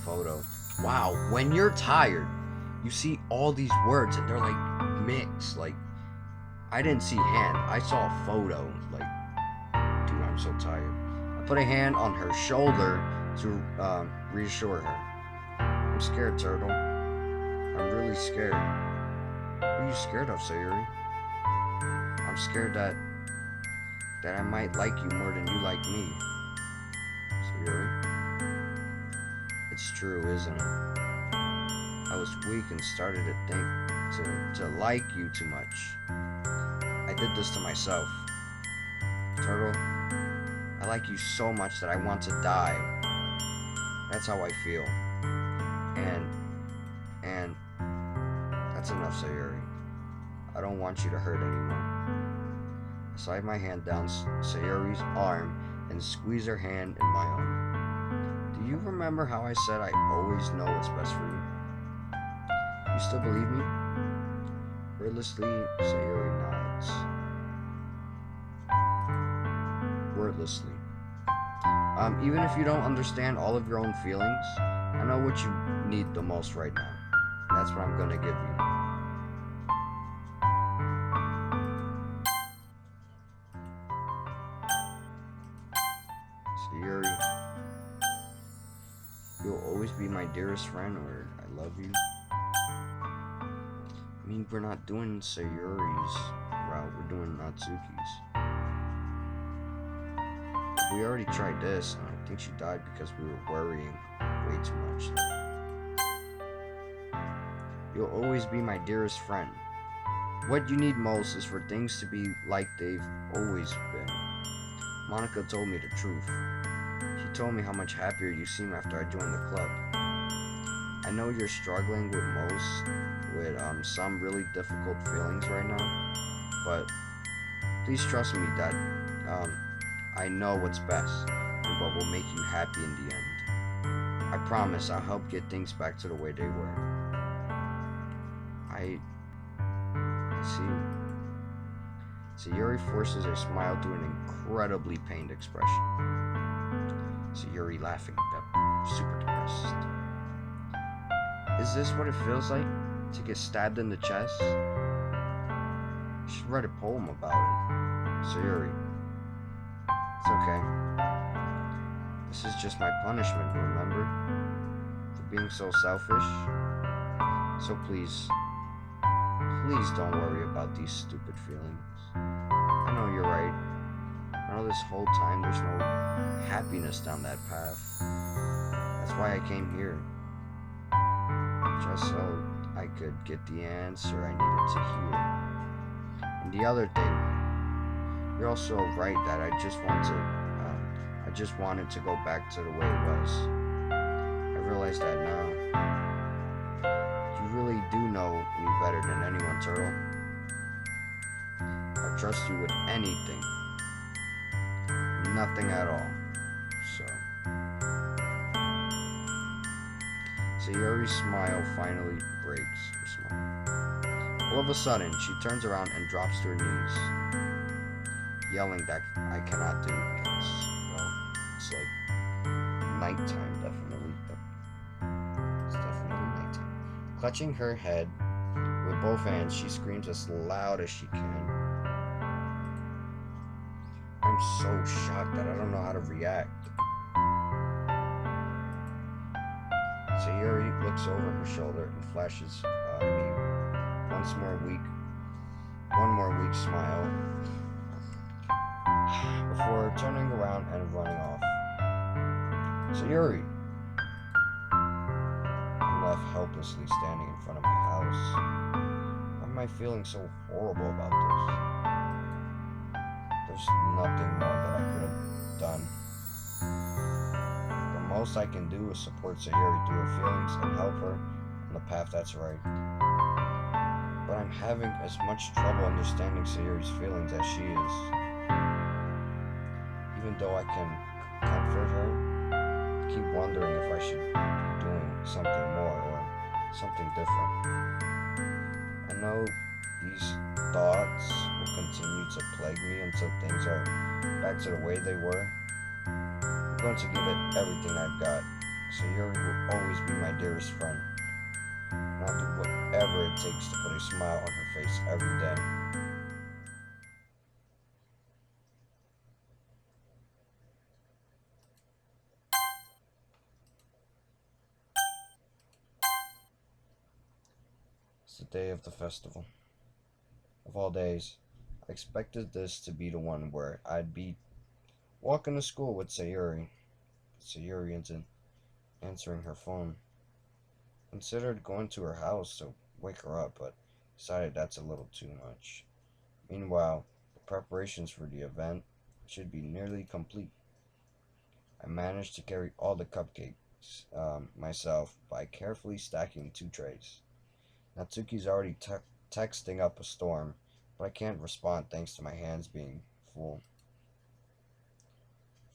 photo. Wow, when you're tired, you see all these words and they're like mixed. Like, I didn't see hand, I saw a photo. Like, dude, I'm so tired. I put a hand on her shoulder to reassure her. I'm scared, Turtle. I'm really scared. What are you scared of, Sayori? I'm scared that I might like you more than you like me. Sayori? It's true, isn't it? I was weak and started to think to like you too much. I did this to myself. Turtle, I like you so much that I want to die. That's how I feel. And that's enough, Sayori. I don't want you to hurt anymore. I slide my hand down Sayori's arm and squeeze her hand in my own. Do you remember how I said I always know what's best for you? You still believe me? Wordlessly, Sayori nods. Wordlessly. Even if you don't understand all of your own feelings, I know what you need the most right now. And that's what I'm gonna give you. Sayori, you'll always be my dearest friend, or I love you. I mean, we're not doing Sayori's route, we're doing Natsuki's. We already tried this, and I think she died because we were worrying way too much. You'll always be my dearest friend. What you need most is for things to be like they've always been. Monica told me the truth. She told me how much happier you seem after I joined the club. I know you're struggling with some really difficult feelings right now, but please trust me that I know what's best and what will make you happy in the end. I promise I'll help get things back to the way they were. I see. Sayori forces her smile through an incredibly pained expression. Sayori laughing, super depressed. Is this what it feels like to get stabbed in the chest? You should write a poem about it. Sayori. It's okay. This is just my punishment, remember? For being so selfish. So please don't worry about these stupid feelings. I know you're right. I know this whole time there's no happiness down that path. That's why I came here. Just so I could get the answer I needed to hear. And the other thing, you're also right that I just wanted to go back to the way it was. I realize that now. You really do know me better than anyone, Turtle. I trust you with anything. Nothing at all. So. Sayori's smile finally breaks her smile. All of a sudden, she turns around and drops to her knees, yelling that I cannot do because, well, it's like nighttime, definitely. It's definitely nighttime. Clutching her head with both hands, she screams as loud as she can. I'm so shocked that I don't know how to react. Sayori looks over her shoulder and flashes me one more weak smile before before turning around and running off. Sayori! I'm left helplessly standing in front of my house. Why am I feeling so horrible about this? There's nothing more that I could have done. The most I can do is support Sayori through her feelings and help her on the path that's right. But I'm having as much trouble understanding Sayori's feelings as she is. Even though I can comfort her, I keep wondering if I should be doing something more or something different. I know these thoughts will continue to plague me until things are back to the way they were. I'm going to give it everything I've got. Sayori will always be my dearest friend. And I'll do whatever it takes to put a smile on her face every day. It's the day of the festival. Of all days, I expected this to be the one where I'd be walking to school with Sayori. Sayori isn't answering her phone. Considered going to her house to wake her up, but decided that's a little too much. Meanwhile, the preparations for the event should be nearly complete. I managed to carry all the cupcakes myself by carefully stacking 2 trays. Natsuki's already texting up a storm, but I can't respond thanks to my hands being full.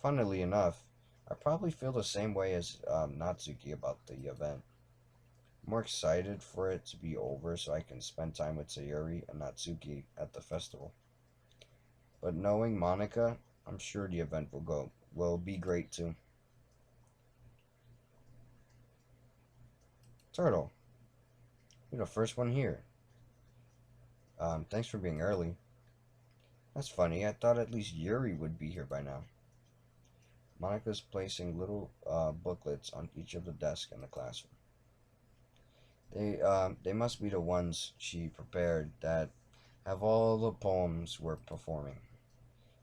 Funnily enough, I probably feel the same way as Natsuki about the event. I'm more excited for it to be over so I can spend time with Sayori and Natsuki at the festival. But knowing Monica, I'm sure the event will be great too. Turtle, you're the first one here. Thanks for being early. That's funny, I thought at least Yuri would be here by now. Monica's placing little booklets on each of the desks in the classroom. They must be the ones she prepared that have all the poems we're performing.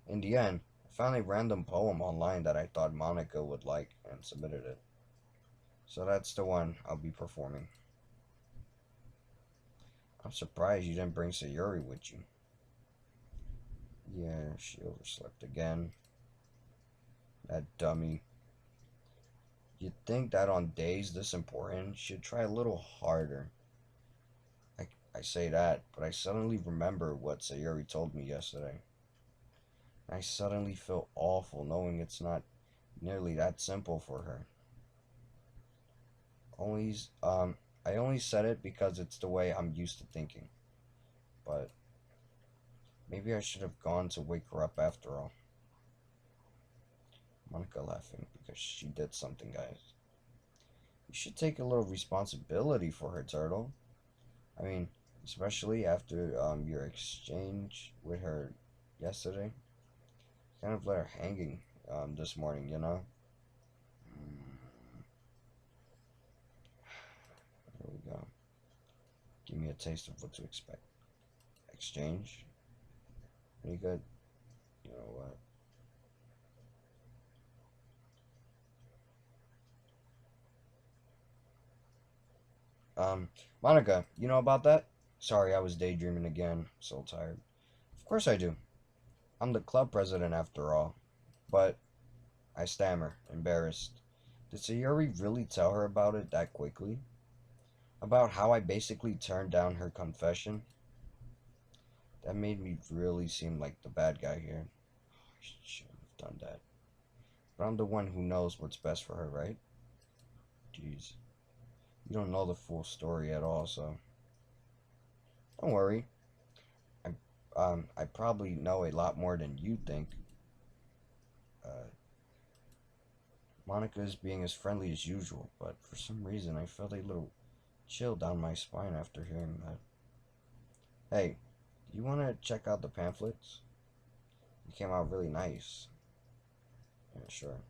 In the end, I found a random poem online that I thought Monica would like and submitted it. So that's the one I'll be performing. I'm surprised you didn't bring Sayori with you. Yeah, she overslept again. That dummy. You'd think that on days this important, she'd try a little harder. I say that, but I suddenly remember what Sayori told me yesterday. I suddenly feel awful knowing it's not nearly that simple for her. I only said it because it's the way I'm used to thinking. But maybe I should have gone to wake her up after all. Monica laughing because she did something, guys. You should take a little responsibility for her, Turtle. I mean, especially after your exchange with her yesterday. Kind of let her hanging this morning, you know? Here we go. Give me a taste of what to expect. Exchange? Pretty good. You know what? Monica, you know about that? Sorry, I was daydreaming again. So tired. Of course I do. I'm the club president after all. But I stammer, embarrassed. Did Sayori really tell her about it that quickly? About how I basically turned down her confession? That made me really seem like the bad guy here. I shouldn't have done that. But I'm the one who knows what's best for her, right? Jeez. You don't know the full story at all, so don't worry. I probably know a lot more than you think. Uh, Monica is being as friendly as usual, but for some reason I felt a little chill down my spine after hearing that. Hey, do you want to check out the pamphlets? They came out really nice. Yeah, sure.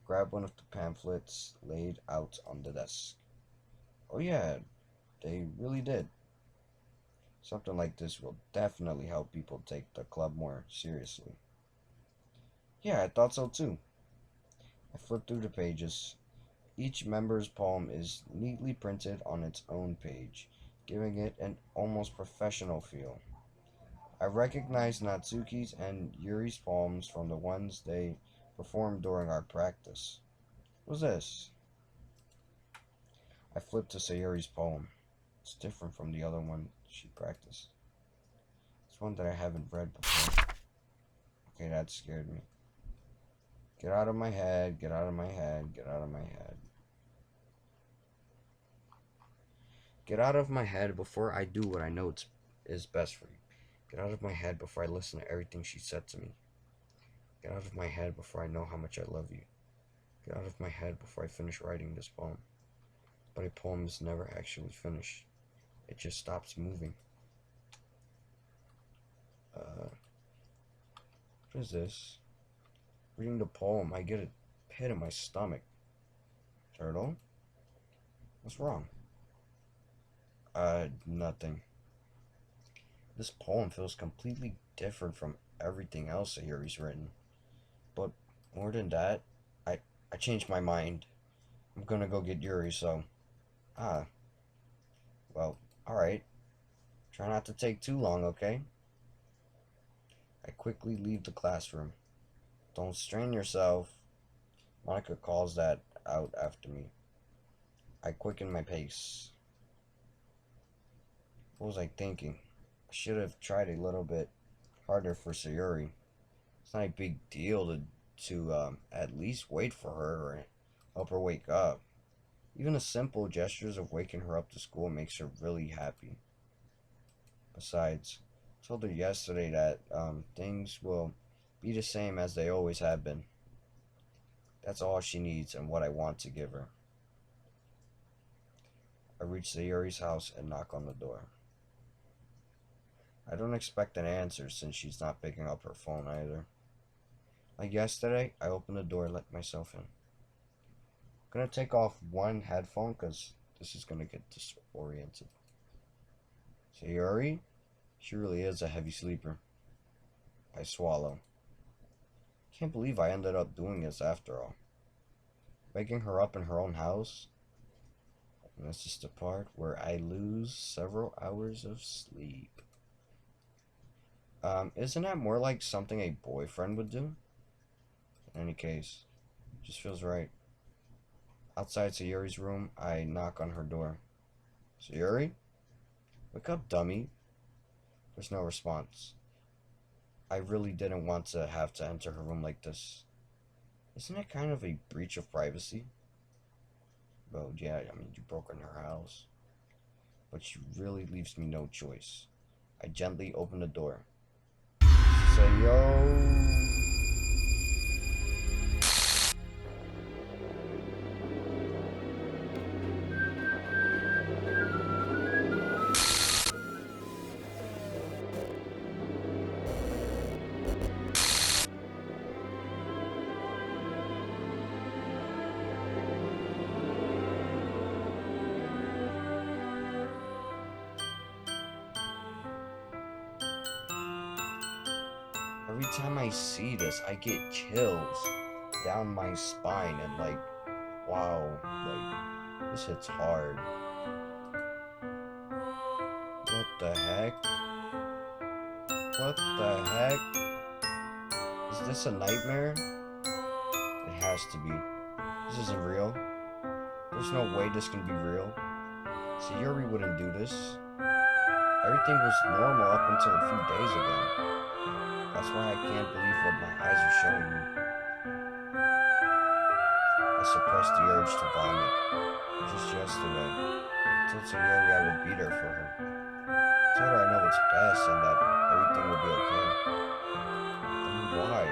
Grab one of the pamphlets laid out on the desk. Oh yeah, they really did. Something like this will definitely help people take the club more seriously. Yeah, I thought so too. I flipped through the pages. Each member's poem is neatly printed on its own page, giving it an almost professional feel. I recognized Natsuki's and Yuri's poems from the ones they performed during our practice. What's this? I flipped to Sayori's poem. It's different from the other one she practiced. It's one that I haven't read before. Okay, that scared me. Get out of my head, get out of my head, get out of my head. Get out of my head before I do what I know is best for you. Get out of my head before I listen to everything she said to me. Get out of my head before I know how much I love you. Get out of my head before I finish writing this poem. But a poem is never actually finished. It just stops moving. What is this? Reading the poem, I get a pit in my stomach. Turtle? What's wrong? Nothing. This poem feels completely different from everything else Sayori's written. But more than that, I changed my mind. I'm gonna go get Yuri, so... Ah, well, alright. Try not to take too long, okay? I quickly leave the classroom. Don't strain yourself. Monica calls that out after me. I quicken my pace. What was I thinking? I should have tried a little bit harder for Sayori. It's not a big deal to at least wait for her or help her wake up. Even the simple gestures of waking her up to school makes her really happy. Besides, I told her yesterday that things will be the same as they always have been. That's all she needs and what I want to give her. I reach Sayori's house and knock on the door. I don't expect an answer since she's not picking up her phone either. Like yesterday, I open the door and let myself in. I'm gonna take off one headphone because this is gonna get disoriented. Sayori? She really is a heavy sleeper. I swallow. Can't believe I ended up doing this after all. Waking her up in her own house? And this is the part where I lose several hours of sleep. Isn't that more like something a boyfriend would do? In any case, it just feels right. Outside Sayori's room, I knock on her door. Sayori? Wake up, dummy. There's no response. I really didn't want to have to enter her room like this. Isn't it kind of a breach of privacy? Well, yeah, I mean, you broke in her house. But she really leaves me no choice. I gently open the door. Sayori. Every time I see this, I get chills down my spine and wow, this hits hard. What the heck? What the heck? Is this a nightmare? It has to be. This isn't real. There's no way this can be real. Sayori wouldn't do this. Everything was normal up until a few days ago. That's why I can't believe what my eyes are showing me. I suppressed the urge to vomit. Just yesterday, I told Sayori I would be there for her. I told her I know what's best and that everything will be okay. Then why?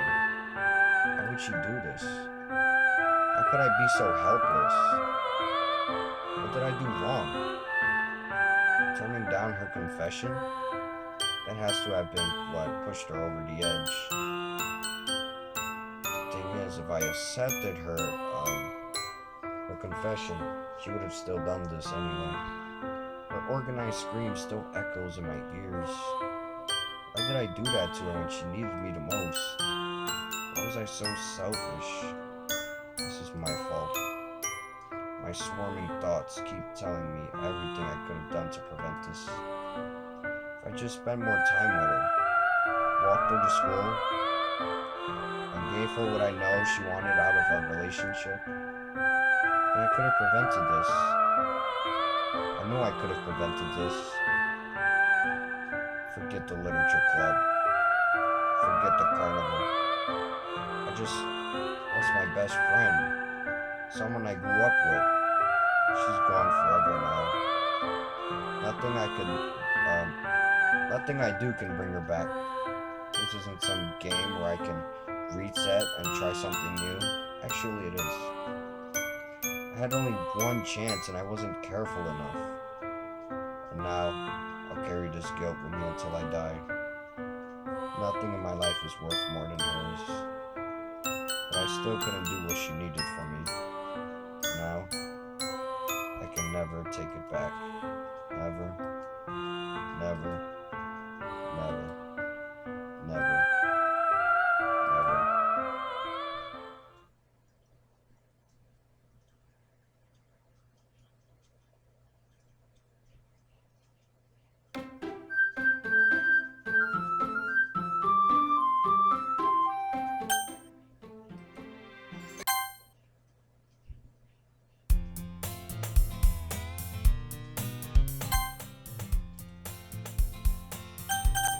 Why would she do this? How could I be so helpless? What did I do wrong? Turning down her confession? That has to have been what pushed her over the edge. The thing is, if I accepted her confession, she would have still done this anyway. Her organized scream still echoes in my ears. Why did I do that to her when she needed me the most? Why was I so selfish? This is my fault. My swarming thoughts keep telling me everything I could have done to prevent this. If I just spent more time with her, walked her to school, and gave her what I know she wanted out of our relationship, then I could have prevented this. I know I could have prevented this. Forget the literature club. Forget the carnival. I just lost my best friend. Someone I grew up with. She's gone forever now. Nothing I do can bring her back. This isn't some game where I can reset and try something new. Actually, it is. I had only one chance and I wasn't careful enough. And now, I'll carry this guilt with me until I die. Nothing in my life is worth more than hers. But I still couldn't do what she needed from me. Now, I can never take it back. Never, never, never, never, never.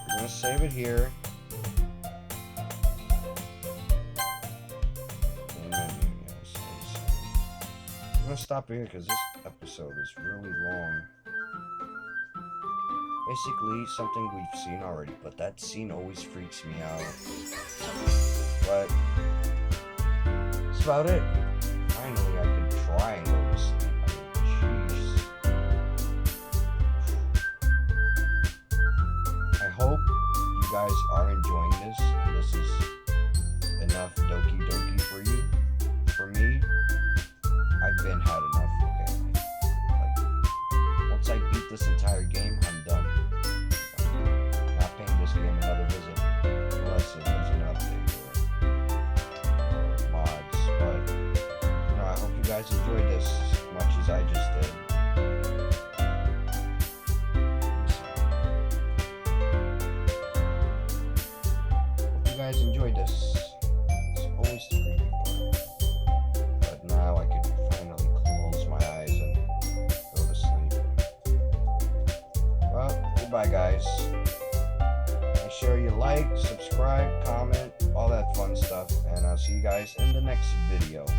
I'm gonna save it here. I'm gonna stop here because this episode is really long. Basically, something we've seen already, but that scene always freaks me out. But that's about it. Finally, I can try and go to sleep. Jeez. I hope you guys are enjoying this, and this is enough Doki Doki for you. For me, I've been had enough, okay? Like, once I beat this entire game, I'm done. I'm not paying this game another visit, unless there's an update or mods, but, you know, I hope you guys enjoyed this as much as I just did. Guys enjoyed this. It's always the creepy part. But now I can finally close my eyes and go to sleep. Well, goodbye guys. Make sure you like, subscribe, comment, all that fun stuff, and I'll see you guys in the next video.